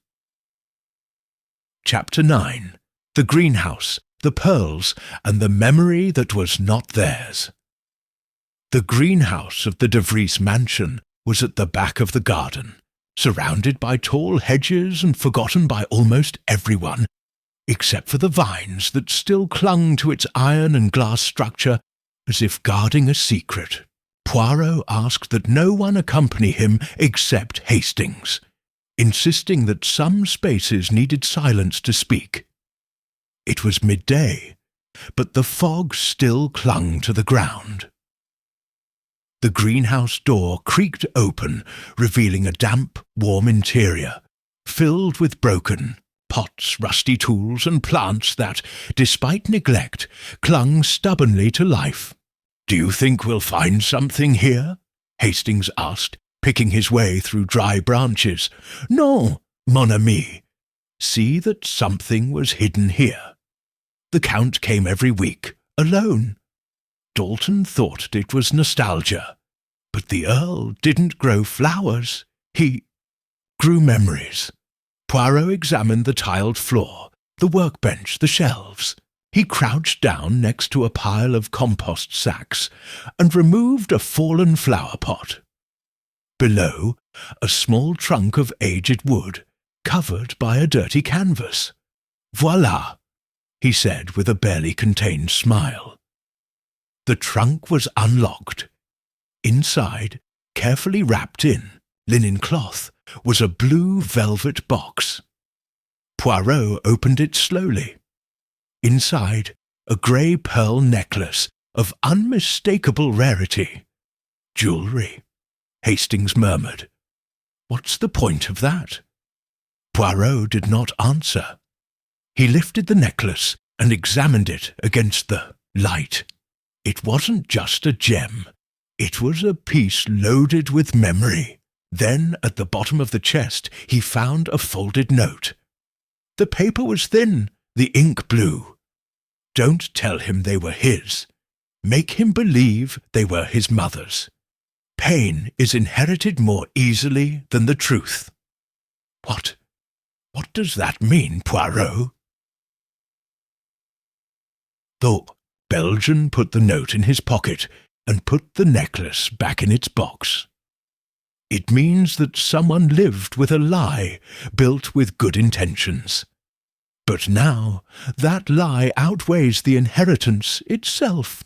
Speaker 1: Chapter 9. The Greenhouse, the Pearls, and the Memory that was not theirs. The greenhouse of the De Vries mansion was at the back of the garden, surrounded by tall hedges and forgotten by almost everyone, except for the vines that still clung to its iron and glass structure as if guarding a secret. Poirot asked that no one accompany him except Hastings, insisting that some spaces needed silence to speak. It was midday, but the fog still clung to the ground. The greenhouse door creaked open, revealing a damp, warm interior, filled with broken pots, rusty tools, and plants that, despite neglect, clung stubbornly to life. "Do you think we'll find something here?" Hastings asked, picking his way through dry branches. "No, mon ami. See that something was hidden here. The Count came every week, alone. Dalton thought it was nostalgia, but the Earl didn't grow flowers. He grew memories." Poirot examined the tiled floor, the workbench, the shelves. He crouched down next to a pile of compost sacks and removed a fallen flower pot. Below, a small trunk of aged wood, covered by a dirty canvas. "Voilà," he said with a barely contained smile. The trunk was unlocked. Inside, carefully wrapped in linen cloth, was a blue velvet box. Poirot opened it slowly. Inside, a grey pearl necklace of unmistakable rarity. "Jewellery," Hastings murmured. "What's the point of that?" Poirot did not answer. He lifted the necklace and examined it against the light. It wasn't just a gem. It was a piece loaded with memory. Then, at the bottom of the chest, he found a folded note. The paper was thin, the ink blue. Don't tell him they were his. Make him believe they were his mother's. Pain is inherited more easily than the truth. What does that mean, Poirot? The Belgian put the note in his pocket and put the necklace back in its box. It means that someone lived with a lie, built with good intentions. But now that lie outweighs the inheritance itself.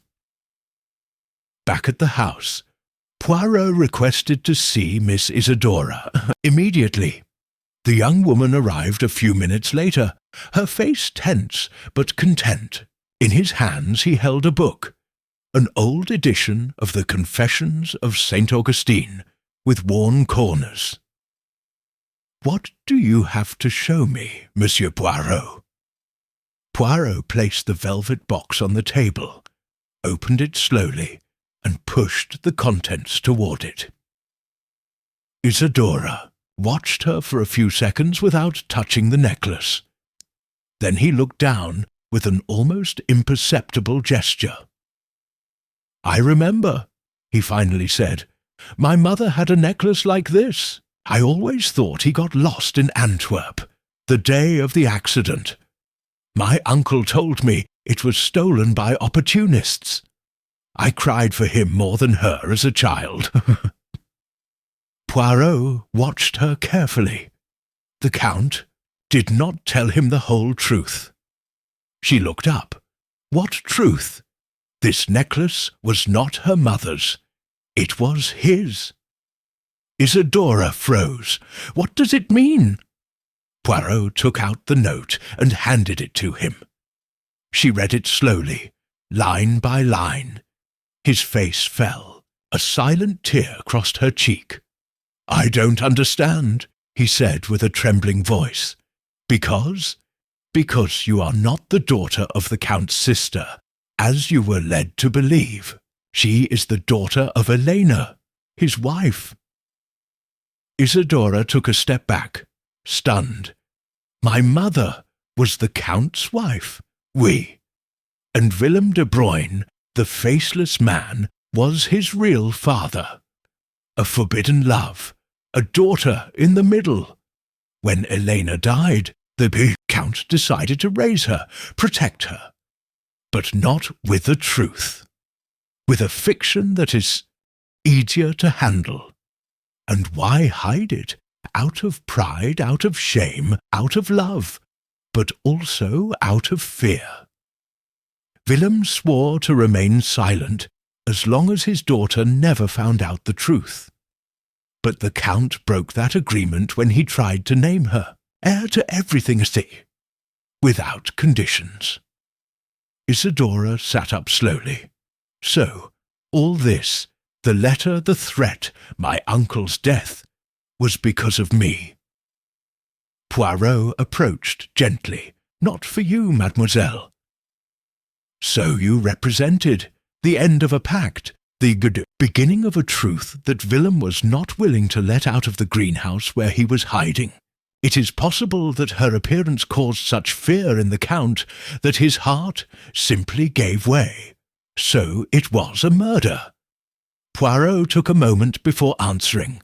Speaker 1: Back at the house, Poirot requested to see Miss Isidora immediately. The young woman arrived a few minutes later, her face tense but content. In his hands he held a book, an old edition of the Confessions of St. Augustine, with worn corners. "What do you have to show me, Monsieur Poirot?" Poirot placed the velvet box on the table, opened it slowly, and pushed the contents toward it. Isidora watched her for a few seconds without touching the necklace. Then he looked down with an almost imperceptible gesture. "I remember," he finally said. "My mother had a necklace like this. I always thought he got lost in Antwerp, the day of the accident. My uncle told me it was stolen by opportunists. I cried for him more than her as a child." Poirot watched her carefully. The Count did not tell him the whole truth. She looked up. What truth? This necklace was not her mother's. It was his. Isidora froze. "What does it mean?" Poirot took out the note and handed it to him. She read it slowly, line by line. His face fell. A silent tear crossed her cheek. "I don't understand," he said with a trembling voice. Because you are not the daughter of the Count's sister, as you were led to believe. She is the daughter of Elena, his wife." Isidora took a step back, stunned. "My mother was the Count's wife? Oui. And Willem de Bruyn the faceless man was his real father. A forbidden love, a daughter in the middle. When Elena died, the Count decided to raise her, protect her. But not with the truth. With a fiction that is easier to handle. And why hide it? Out of pride, out of shame, out of love, but also out of fear. Willem swore to remain silent as long as his daughter never found out the truth. But the Count broke that agreement when he tried to name her, heir to everything, without conditions. Isidora sat up slowly. So, all this, the letter, the threat, my uncle's death, was because of me. Poirot approached gently. Not for you, mademoiselle. So you represented the end of a pact, the beginning of a truth that Willem was not willing to let out of the greenhouse where he was hiding. It is possible that her appearance caused such fear in the Count that his heart simply gave way. So it was a murder. Poirot took a moment before answering.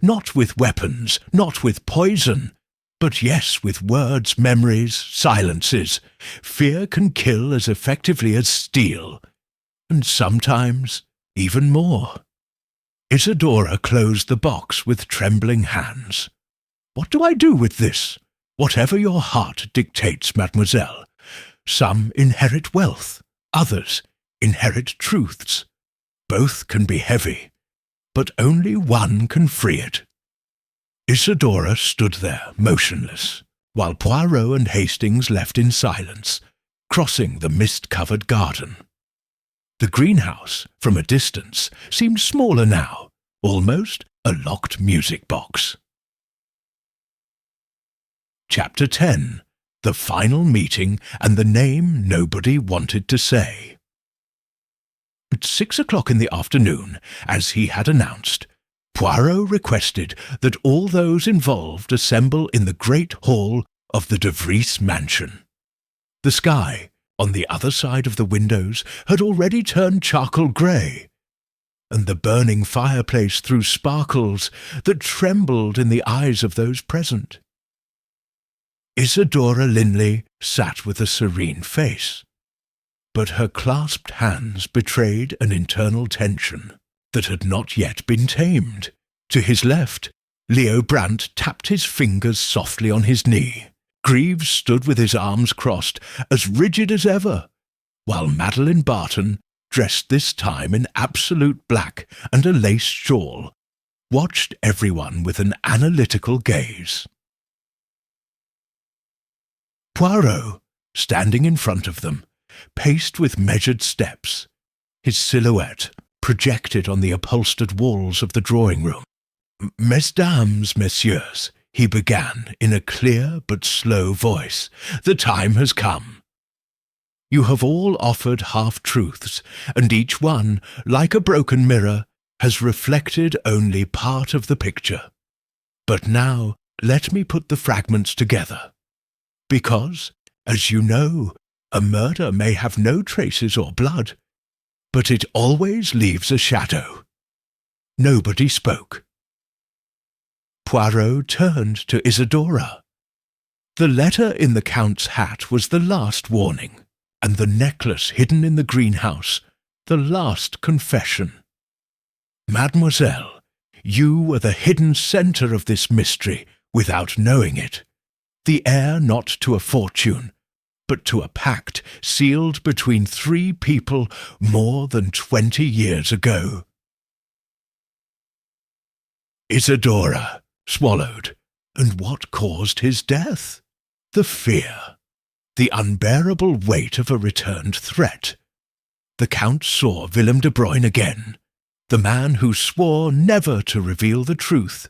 Speaker 1: Not with weapons, not with poison, but yes, with words, memories, silences. Fear can kill as effectively as steel, and sometimes even more. Isidora closed the box with trembling hands. What do I do with this? Whatever your heart dictates, mademoiselle. Some inherit wealth, others inherit truths. Both can be heavy, but only one can free it. Isidora stood there, motionless, while Poirot and Hastings left in silence, crossing the mist-covered garden. The greenhouse, from a distance, seemed smaller now, almost a locked music box. Chapter 10. The Final Meeting and the Name Nobody Wanted to Say. At 6 o'clock in the afternoon, as he had announced, Poirot requested that all those involved assemble in the great hall of the de Vries mansion. The sky, on the other side of the windows, had already turned charcoal grey, and the burning fireplace threw sparkles that trembled in the eyes of those present. Isidora Linley sat with a serene face, but her clasped hands betrayed an internal tension that had not yet been tamed. To his left, Leo Brandt tapped his fingers softly on his knee. Greaves stood with his arms crossed, as rigid as ever, while Madeline Barton, dressed this time in absolute black and a lace shawl, watched everyone with an analytical gaze. Poirot, standing in front of them, paced with measured steps, his silhouette projected on the upholstered walls of the drawing-room. "Mesdames, messieurs," he began in a clear but slow voice, "the time has come. You have all offered half-truths, and each one, like a broken mirror, has reflected only part of the picture. But now let me put the fragments together. Because, as you know, a murder may have no traces or blood, but it always leaves a shadow." Nobody spoke. Poirot turned to Isidora. The letter in the Count's hat was the last warning, and the necklace hidden in the greenhouse the last confession. Mademoiselle, you were the hidden centre of this mystery without knowing it, the heir not to a fortune, but to a pact sealed between three people more than 20 years ago. Isidora swallowed, and what caused his death? The fear, the unbearable weight of a returned threat. The Count saw Willem de Bruyne again, the man who swore never to reveal the truth.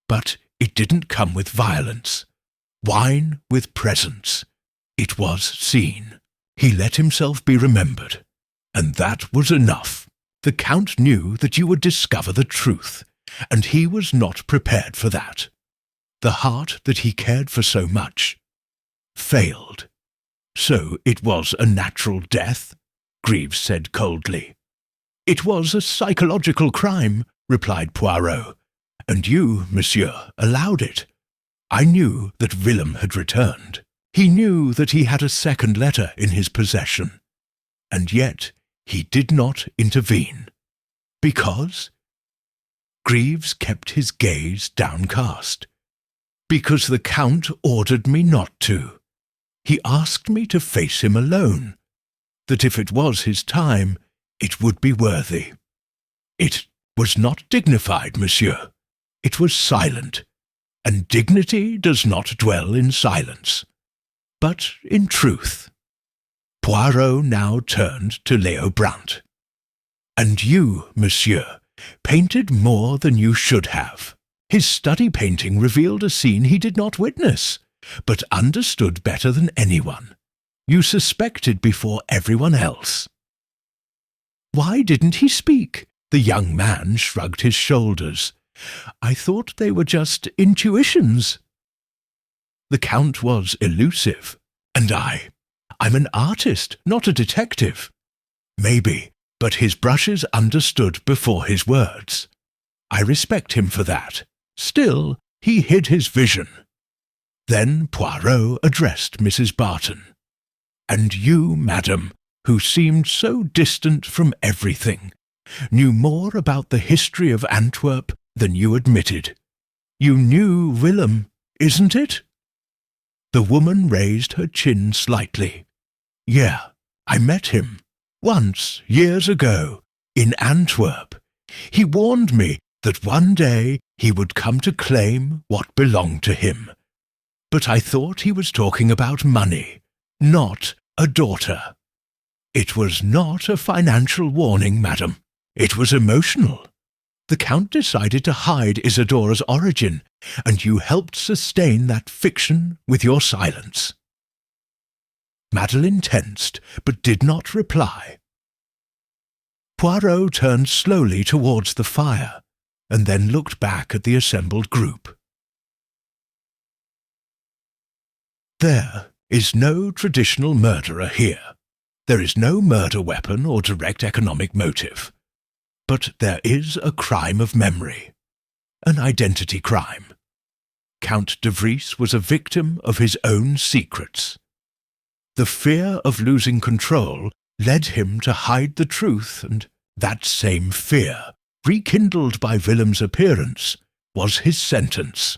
Speaker 1: But it didn't come with violence. Wine with presence. It was seen. He let himself be remembered, and that was enough. The Count knew that you would discover the truth, and he was not prepared for that. The heart that he cared for so much failed. So it was a natural death, Greaves said coldly. "It was a psychological crime," replied Poirot, "and you, monsieur, allowed it. I knew that Willem had returned. He knew that he had a second letter in his possession, and yet he did not intervene. Because?" Greaves kept his gaze downcast. "Because the Count ordered me not to. He asked me to face him alone, that if it was his time, it would be worthy. It was not dignified, monsieur. It was silent, and dignity does not dwell in silence, but in truth." Poirot now turned to Leo Brandt. "And you, monsieur, painted more than you should have. His study painting revealed a scene he did not witness, but understood better than anyone. You suspected before everyone else." "Why didn't he speak?" The young man shrugged his shoulders. "I thought they were just intuitions." "The Count was elusive, and I'm an artist, not a detective. Maybe, but his brushes understood before his words. I respect him for that. Still, he hid his vision." Then Poirot addressed Mrs. Barton. "And you, madam, who seemed so distant from everything, knew more about the history of Antwerp than you admitted. You knew Willem, isn't it?" The woman raised her chin slightly. "Yeah, I met him. Once, years ago, in Antwerp. He warned me that one day he would come to claim what belonged to him. But I thought he was talking about money, not a daughter. It was not a financial warning, madam. It was emotional. The Count decided to hide Isidora's origin, and you helped sustain that fiction with your silence." Madeleine tensed, but did not reply. Poirot turned slowly towards the fire, and then looked back at the assembled group. "There is no traditional murderer here. There is no murder weapon or direct economic motive. But there is a crime of memory, an identity crime. Count de Vries was a victim of his own secrets. The fear of losing control led him to hide the truth, and that same fear, rekindled by Willem's appearance, was his sentence."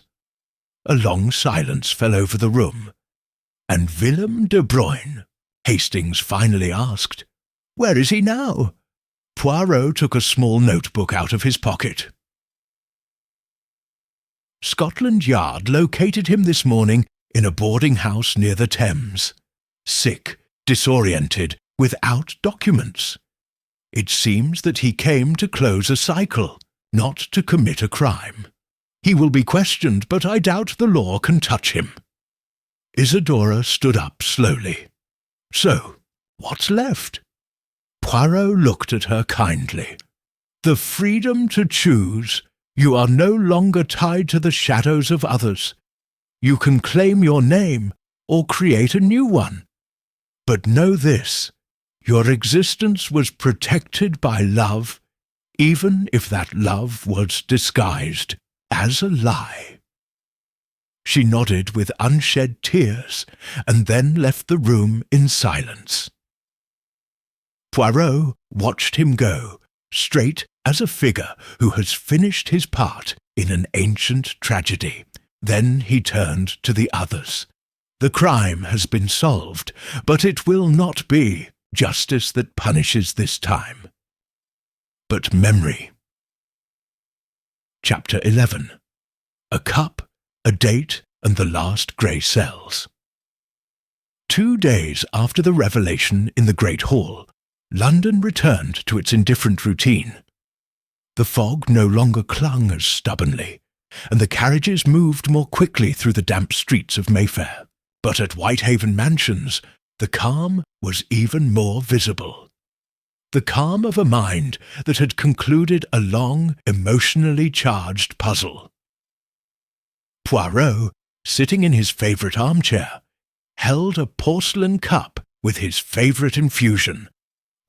Speaker 1: A long silence fell over the room, and Willem de Bruyn, Hastings finally asked, "Where is he now?" Poirot took a small notebook out of his pocket. Scotland Yard located him this morning in a boarding house near the Thames. Sick, disoriented, without documents. It seems that he came to close a cycle, not to commit a crime. He will be questioned, but I doubt the law can touch him." Isidora stood up slowly. "So, what's left?" Poirot looked at her kindly. "The freedom to choose. You are no longer tied to the shadows of others. You can claim your name or create a new one. But know this, your existence was protected by love, even if that love was disguised as a lie." She nodded with unshed tears, and then left the room in silence. Poirot watched him go, straight as a figure who has finished his part in an ancient tragedy. Then he turned to the others. "The crime has been solved, but it will not be justice that punishes this time, but memory." Chapter 11. A cup, a date, and the last grey cells. 2 days after the revelation in the Great Hall, London returned to its indifferent routine. The fog no longer clung as stubbornly, and the carriages moved more quickly through the damp streets of Mayfair. But at Whitehaven Mansions, the calm was even more visible. The calm of a mind that had concluded a long, emotionally charged puzzle. Poirot, sitting in his favourite armchair, held a porcelain cup with his favourite infusion,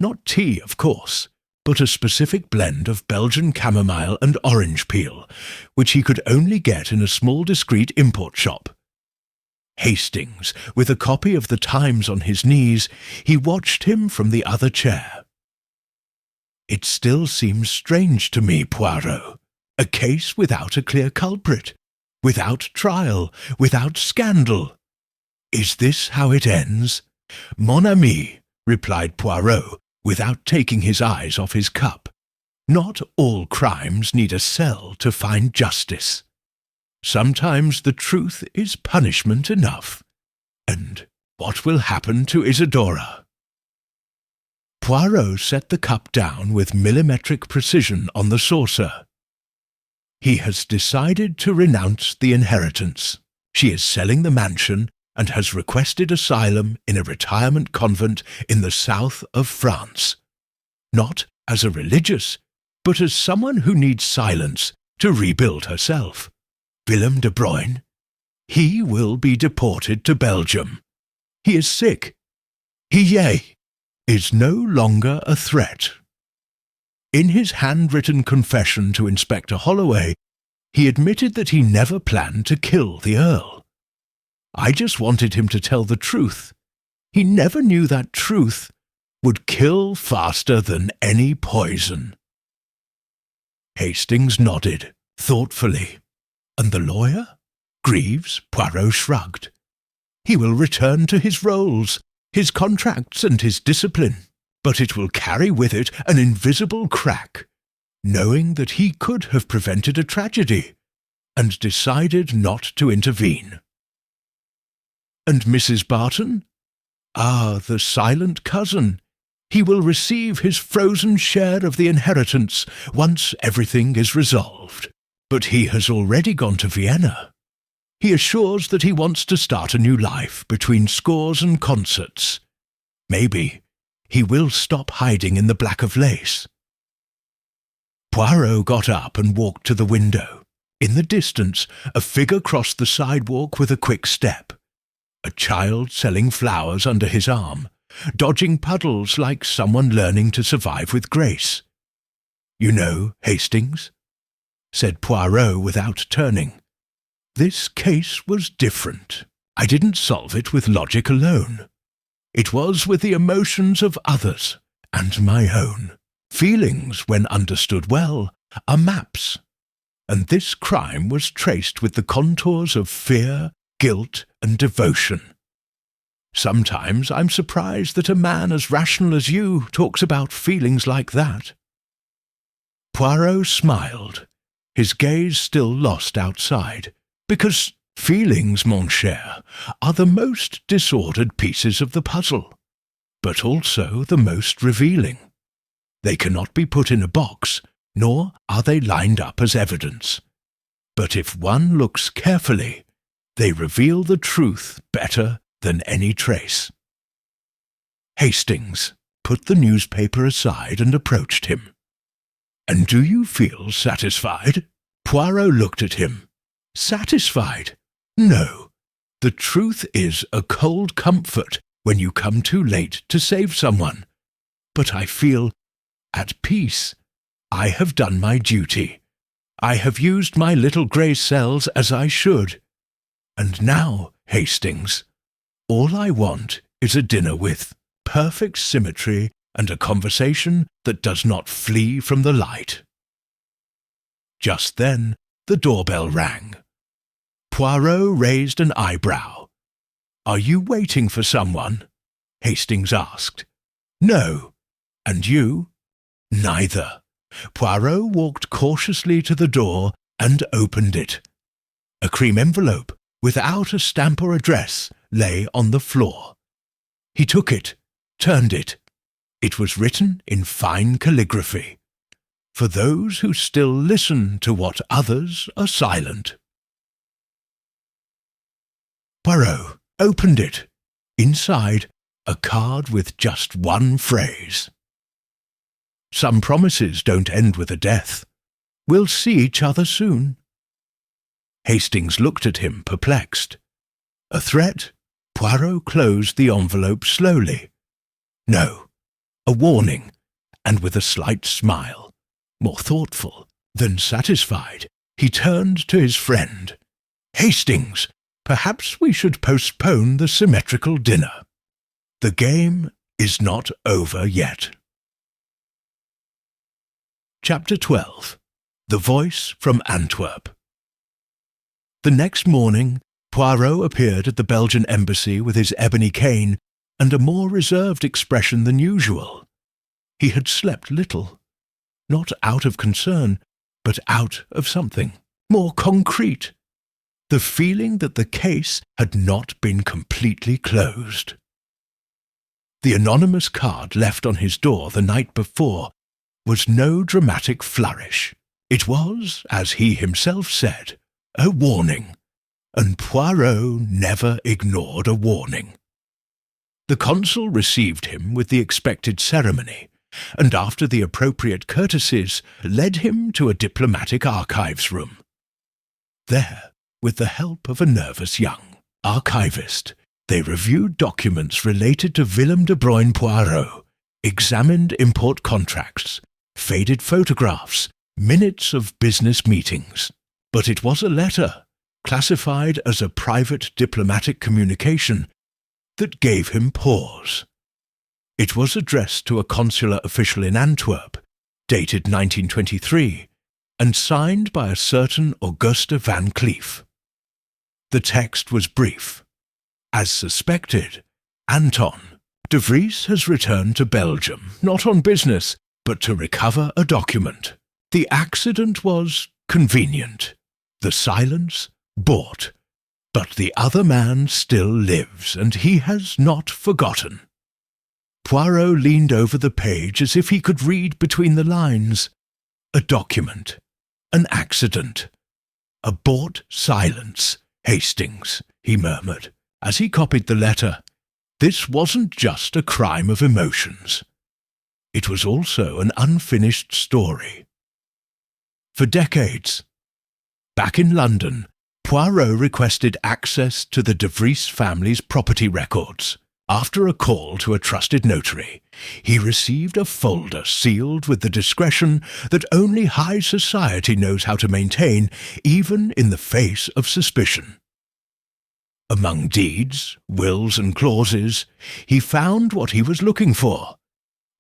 Speaker 1: Not tea, of course, but a specific blend of Belgian chamomile and orange peel, which he could only get in a small discreet import shop. Hastings, with a copy of the Times on his knees, he watched him from the other chair. "It still seems strange to me, Poirot. A case without a clear culprit, without trial, without scandal. Is this how it ends?" "Mon ami," replied Poirot, without taking his eyes off his cup, "not all crimes need a cell to find justice. Sometimes the truth is punishment enough. And what will happen to Isidora?" Poirot set the cup down with millimetric precision on the saucer. "He has decided to renounce the inheritance. She is selling the mansion and has requested asylum in a retirement convent in the south of France. Not as a religious, but as someone who needs silence to rebuild herself. Willem de Bruyne? He will be deported to Belgium. He is sick. He is no longer a threat." In his handwritten confession to Inspector Holloway, he admitted that he never planned to kill the Earl. "I just wanted him to tell the truth. He never knew that truth would kill faster than any poison." Hastings nodded, thoughtfully. "And the lawyer? Greaves?" Poirot shrugged. "He will return to his roles, his contracts and his discipline, but it will carry with it an invisible crack, knowing that he could have prevented a tragedy, and decided not to intervene." "And Mrs. Barton?" "Ah, the silent cousin. He will receive his frozen share of the inheritance once everything is resolved. But he has already gone to Vienna. He assures that he wants to start a new life between scores and concerts. Maybe he will stop hiding in the black of lace." Poirot got up and walked to the window. In the distance, a figure crossed the sidewalk with a quick step. A child selling flowers under his arm, dodging puddles like someone learning to survive with grace. "You know, Hastings?" said Poirot without turning. "This case was different. I didn't solve it with logic alone. It was with the emotions of others and my own. Feelings, when understood well, are maps. And this crime was traced with the contours of fear, guilt, and devotion. Sometimes I'm surprised that a man as rational as you talks about feelings like that." Poirot smiled, his gaze still lost outside, "because feelings, mon cher, are the most disordered pieces of the puzzle, but also the most revealing. They cannot be put in a box, nor are they lined up as evidence. But if one looks carefully, they reveal the truth better than any trace." Hastings put the newspaper aside and approached him. "And do you feel satisfied?" Poirot looked at him. "Satisfied? No. The truth is a cold comfort when you come too late to save someone. But I feel at peace. I have done my duty. I have used my little grey cells as I should. And now, Hastings, all I want is a dinner with perfect symmetry and a conversation that does not flee from the light." Just then, the doorbell rang. Poirot raised an eyebrow. "Are you waiting for someone?" Hastings asked. "No. And you?" "Neither." Poirot walked cautiously to the door and opened it. A cream envelope, without a stamp or address, lay on the floor. He took it, turned it. It was written in fine calligraphy. "For those who still listen to what others are silent." Poirot opened it. Inside, a card with just one phrase. "Some promises don't end with a death. We'll see each other soon." Hastings looked at him, perplexed. A threat? Poirot closed the envelope slowly. "No, a warning, and with a slight smile, more thoughtful than satisfied, he turned to his friend. "Hastings, perhaps we should postpone the symmetrical dinner. The game is not over yet." Chapter 12. The Voice from Antwerp. The next morning, Poirot appeared at the Belgian embassy with his ebony cane and a more reserved expression than usual. He had slept little, not out of concern, but out of something more concrete, the feeling that the case had not been completely closed. The anonymous card left on his door the night before was no dramatic flourish. It was, as he himself said, a warning, and Poirot never ignored a warning. The consul received him with the expected ceremony, and after the appropriate courtesies, led him to a diplomatic archives room. There, with the help of a nervous young archivist, they reviewed documents related to Willem de Bruyn Poirot, examined import contracts, faded photographs, minutes of business meetings. But it was a letter, classified as a private diplomatic communication, that gave him pause. It was addressed to a consular official in Antwerp, dated 1923, and signed by a certain Auguste Van Cleef. The text was brief. As suspected, Anton de Vries has returned to Belgium, not on business, but to recover a document. The accident was convenient, the silence bought, but the other man still lives, and he has not forgotten. Poirot leaned over the page as if he could read between the lines. A document, an accident, a bought silence, Hastings, he murmured, as he copied the letter. This wasn't just a crime of emotions. It was also an unfinished story. For decades, back in London, Poirot requested access to the de Vries family's property records. After a call to a trusted notary, he received a folder sealed with the discretion that only high society knows how to maintain, even in the face of suspicion. Among deeds, wills and clauses, he found what he was looking for: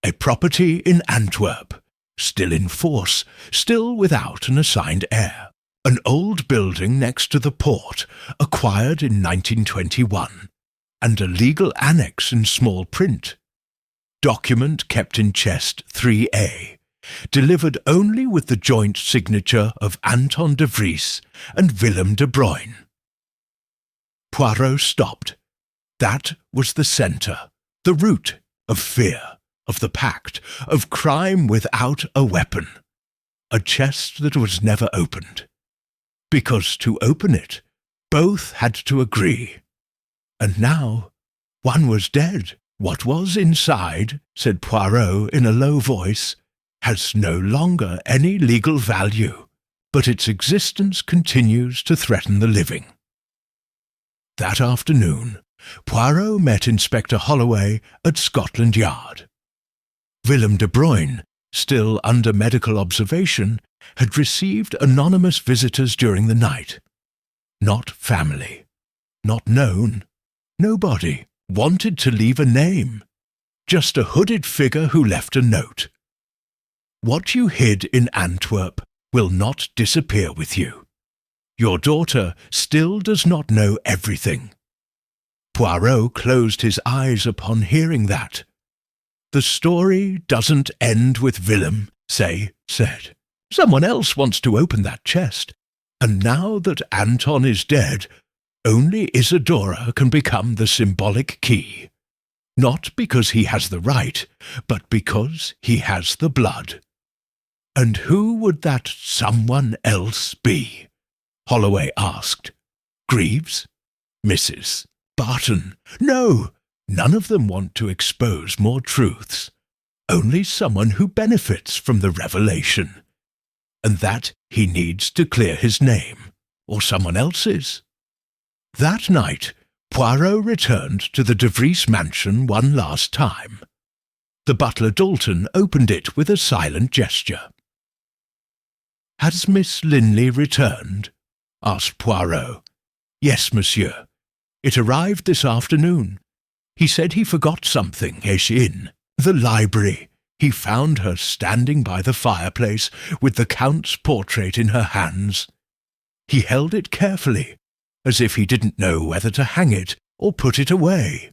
Speaker 1: a property in Antwerp, still in force, still without an assigned heir. An old building next to the port, acquired in 1921, and a legal annex in small print. Document kept in chest 3A, delivered only with the joint signature of Anton de Vries and Willem de Bruyn. Poirot stopped. That was the centre, the root of fear, of the pact, of crime without a weapon. A chest that was never opened. Because to open it, both had to agree. And now, one was dead. What was inside, said Poirot in a low voice, has no longer any legal value, but its existence continues to threaten the living. That afternoon, Poirot met Inspector Holloway at Scotland Yard. Willem de Bruyn, still under medical observation, had received anonymous visitors during the night. Not family, not known, nobody wanted to leave a name, just a hooded figure who left a note. What you hid in Antwerp will not disappear with you. Your daughter still does not know everything. Poirot closed his eyes upon hearing that. The story doesn't end with Willem, said. Someone else wants to open that chest, and now that Anton is dead, only Isidora can become the symbolic key. Not because he has the right, but because he has the blood. And who would that someone else be? Holloway asked. Greaves? Mrs. Barton? No, none of them want to expose more truths. Only someone who benefits from the revelation. And that he needs to clear his name, or someone else's. That night, Poirot returned to the de Vries mansion one last time. The butler Dalton opened it with a silent gesture. "Has Miss Linley returned?" asked Poirot. "Yes, monsieur. It arrived this afternoon. He said he forgot something in the library. He found her standing by the fireplace with the Count's portrait in her hands. He held it carefully, as if he didn't know whether to hang it or put it away."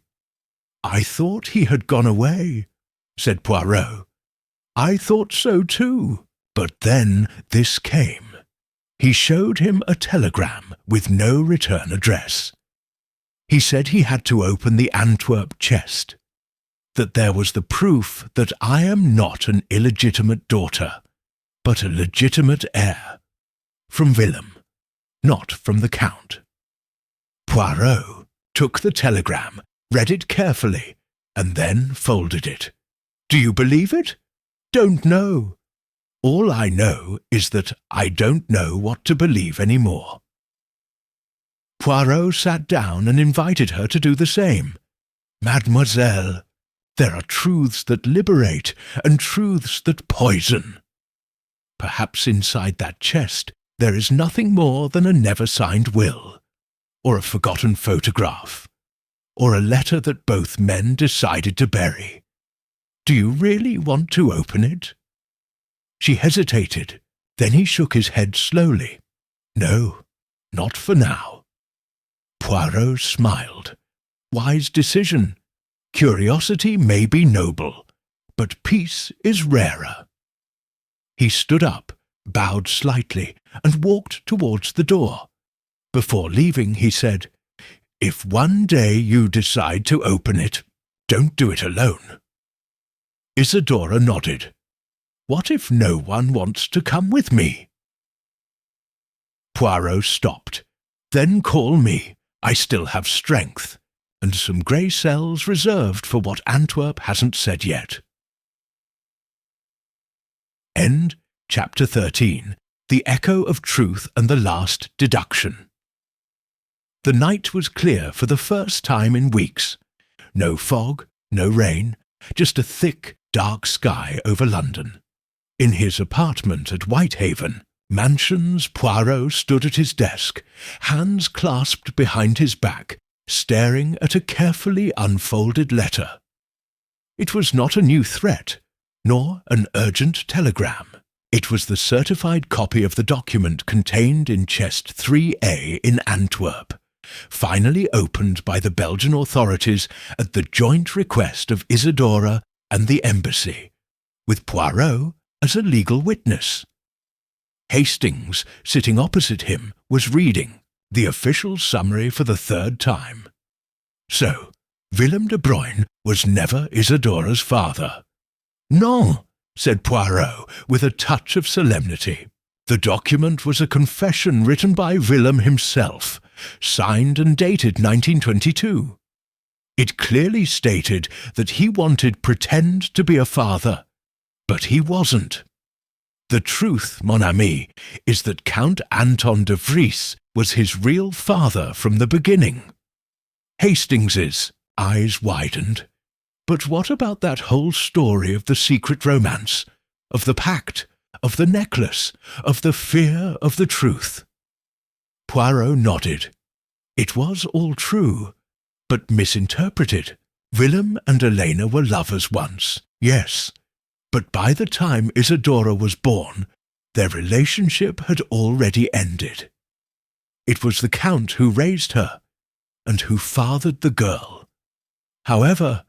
Speaker 1: "I thought he had gone away," said Poirot. "I thought so too, but then this came." He showed him a telegram with no return address. He said he had to open the Antwerp chest, that there was the proof that I am not an illegitimate daughter, but a legitimate heir, from Willem, not from the Count. Poirot took the telegram, read it carefully, and then folded it. "Do you believe it?" "Don't know. All I know is that I don't know what to believe any more." Poirot sat down and invited her to do the same. "Mademoiselle, there are truths that liberate and truths that poison. Perhaps inside that chest there is nothing more than a never-signed will, or a forgotten photograph, or a letter that both men decided to bury. Do you really want to open it?" She hesitated. Then he shook his head slowly. "No, not for now." Poirot smiled. "Wise decision. Curiosity may be noble, but peace is rarer." He stood up, bowed slightly, and walked towards the door. Before leaving, he said, "If one day you decide to open it, don't do it alone." Isidora nodded. "What if no one wants to come with me?" Poirot stopped. "Then call me. I still have strength, and some grey cells reserved for what Antwerp hasn't said yet." End Chapter 13. The Echo of Truth and the Last Deduction. The night was clear for the first time in weeks. No fog, no rain, just a thick, dark sky over London. In his apartment at Whitehaven Mansions, Poirot stood at his desk, hands clasped behind his back, staring at a carefully unfolded letter. It was not a new threat, nor an urgent telegram. It was the certified copy of the document contained in chest 3A in Antwerp, finally opened by the Belgian authorities at the joint request of Isidora and the embassy, with Poirot as a legal witness. Hastings, sitting opposite him, was reading the official summary for the third time. So, Willem de Bruyn was never Isidora's father. "Non," said Poirot, with a touch of solemnity. The document was a confession written by Willem himself, signed and dated 1922. It clearly stated that he wanted pretend to be a father, but he wasn't. The truth, mon ami, is that Count Anton de Vries was his real father from the beginning. Hastings's eyes widened. But what about that whole story of the secret romance, of the pact, of the necklace, of the fear of the truth? Poirot nodded. It was all true, but misinterpreted. Willem and Elena were lovers once, yes. But by the time Isidora was born, their relationship had already ended. It was the Count who raised her, and who fathered the girl. However,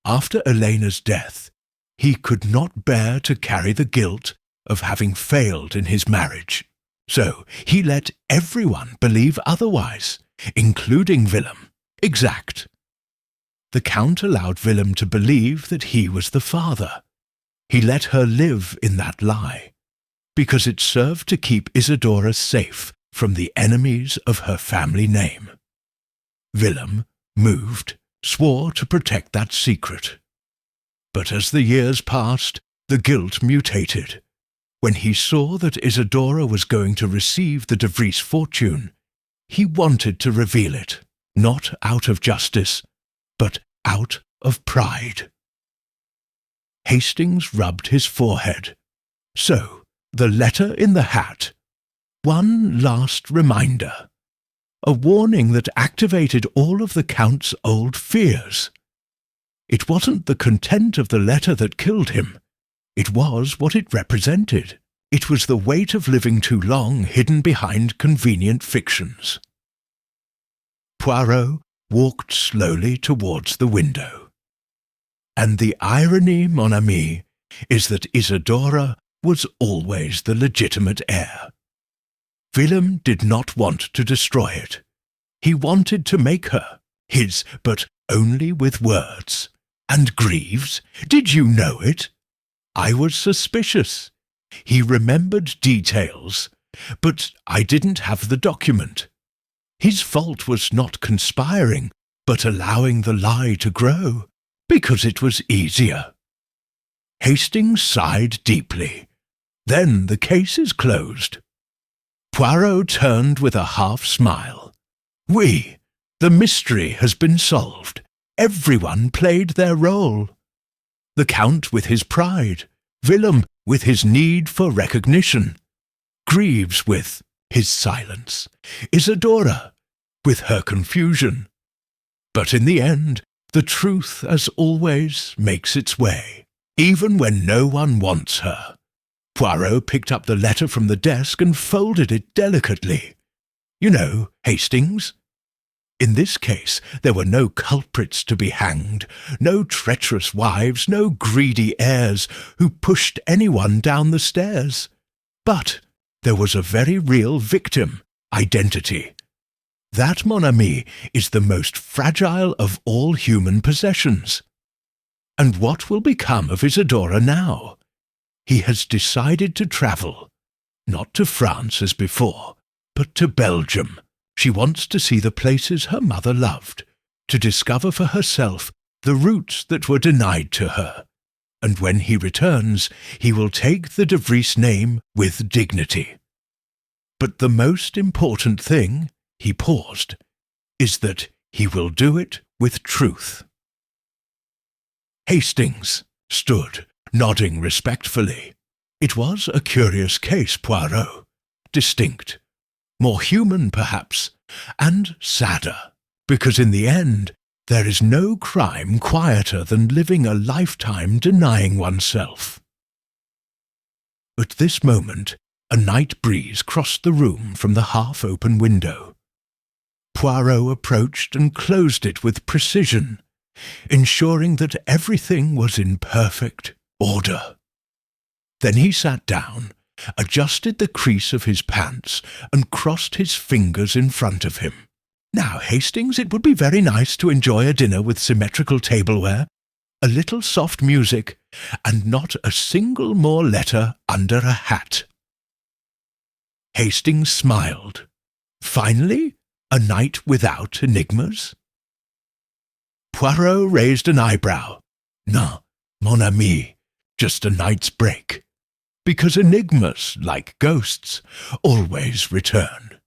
Speaker 1: after Elena's death, he could not bear to carry the guilt of having failed in his marriage. So he let everyone believe otherwise, including Willem. Exact. The Count allowed Willem to believe that he was the father. He let her live in that lie, because it served to keep Isidora safe from the enemies of her family name. Willem, moved, swore to protect that secret. But as the years passed, the guilt mutated. When he saw that Isidora was going to receive the de Vries fortune, he wanted to reveal it, not out of justice, but out of pride. Hastings rubbed his forehead. So, the letter in the hat. One last reminder. A warning that activated all of the Count's old fears. It wasn't the content of the letter that killed him. It was what it represented. It was the weight of living too long hidden behind convenient fictions. Poirot walked slowly towards the window. And the irony, mon ami, is that Isidora was always the legitimate heir. Willem did not want to destroy it. He wanted to make her his, but only with words. And Greaves, did you know it? I was suspicious. He remembered details, but I didn't have the document. His fault was not conspiring, but allowing the lie to grow, because it was easier. Hastings sighed deeply. Then the case is closed. Poirot turned with a half-smile. Oui, the mystery has been solved. Everyone played their role. The Count with his pride, Willem with his need for recognition, Greaves with his silence, Isidora with her confusion. But in the end, the truth, as always, makes its way, even when no one wants her. Poirot picked up the letter from the desk and folded it delicately. You know, Hastings. In this case, there were no culprits to be hanged, no treacherous wives, no greedy heirs who pushed anyone down the stairs. But there was a very real victim, identity. That, mon ami, is the most fragile of all human possessions. And what will become of Isidora now? He has decided to travel, not to France as before, but to Belgium. She wants to see the places her mother loved, to discover for herself the roots that were denied to her. And when he returns, he will take the de Vries name with dignity. But the most important thing, he paused, is that he will do it with truth. Hastings stood, nodding respectfully. It was a curious case, Poirot. Distinct. More human, perhaps, and sadder, because in the end, there is no crime quieter than living a lifetime denying oneself. At this moment, a night breeze crossed the room from the half-open window. Poirot approached and closed it with precision, ensuring that everything was in perfect order. Then he sat down, adjusted the crease of his pants, and crossed his fingers in front of him. Now, Hastings, it would be very nice to enjoy a dinner with symmetrical tableware, a little soft music, and not a single more letter under a hat. Hastings smiled. Finally, a night without enigmas? Poirot raised an eyebrow. Non, mon ami, just a night's break. Because enigmas, like ghosts, always return.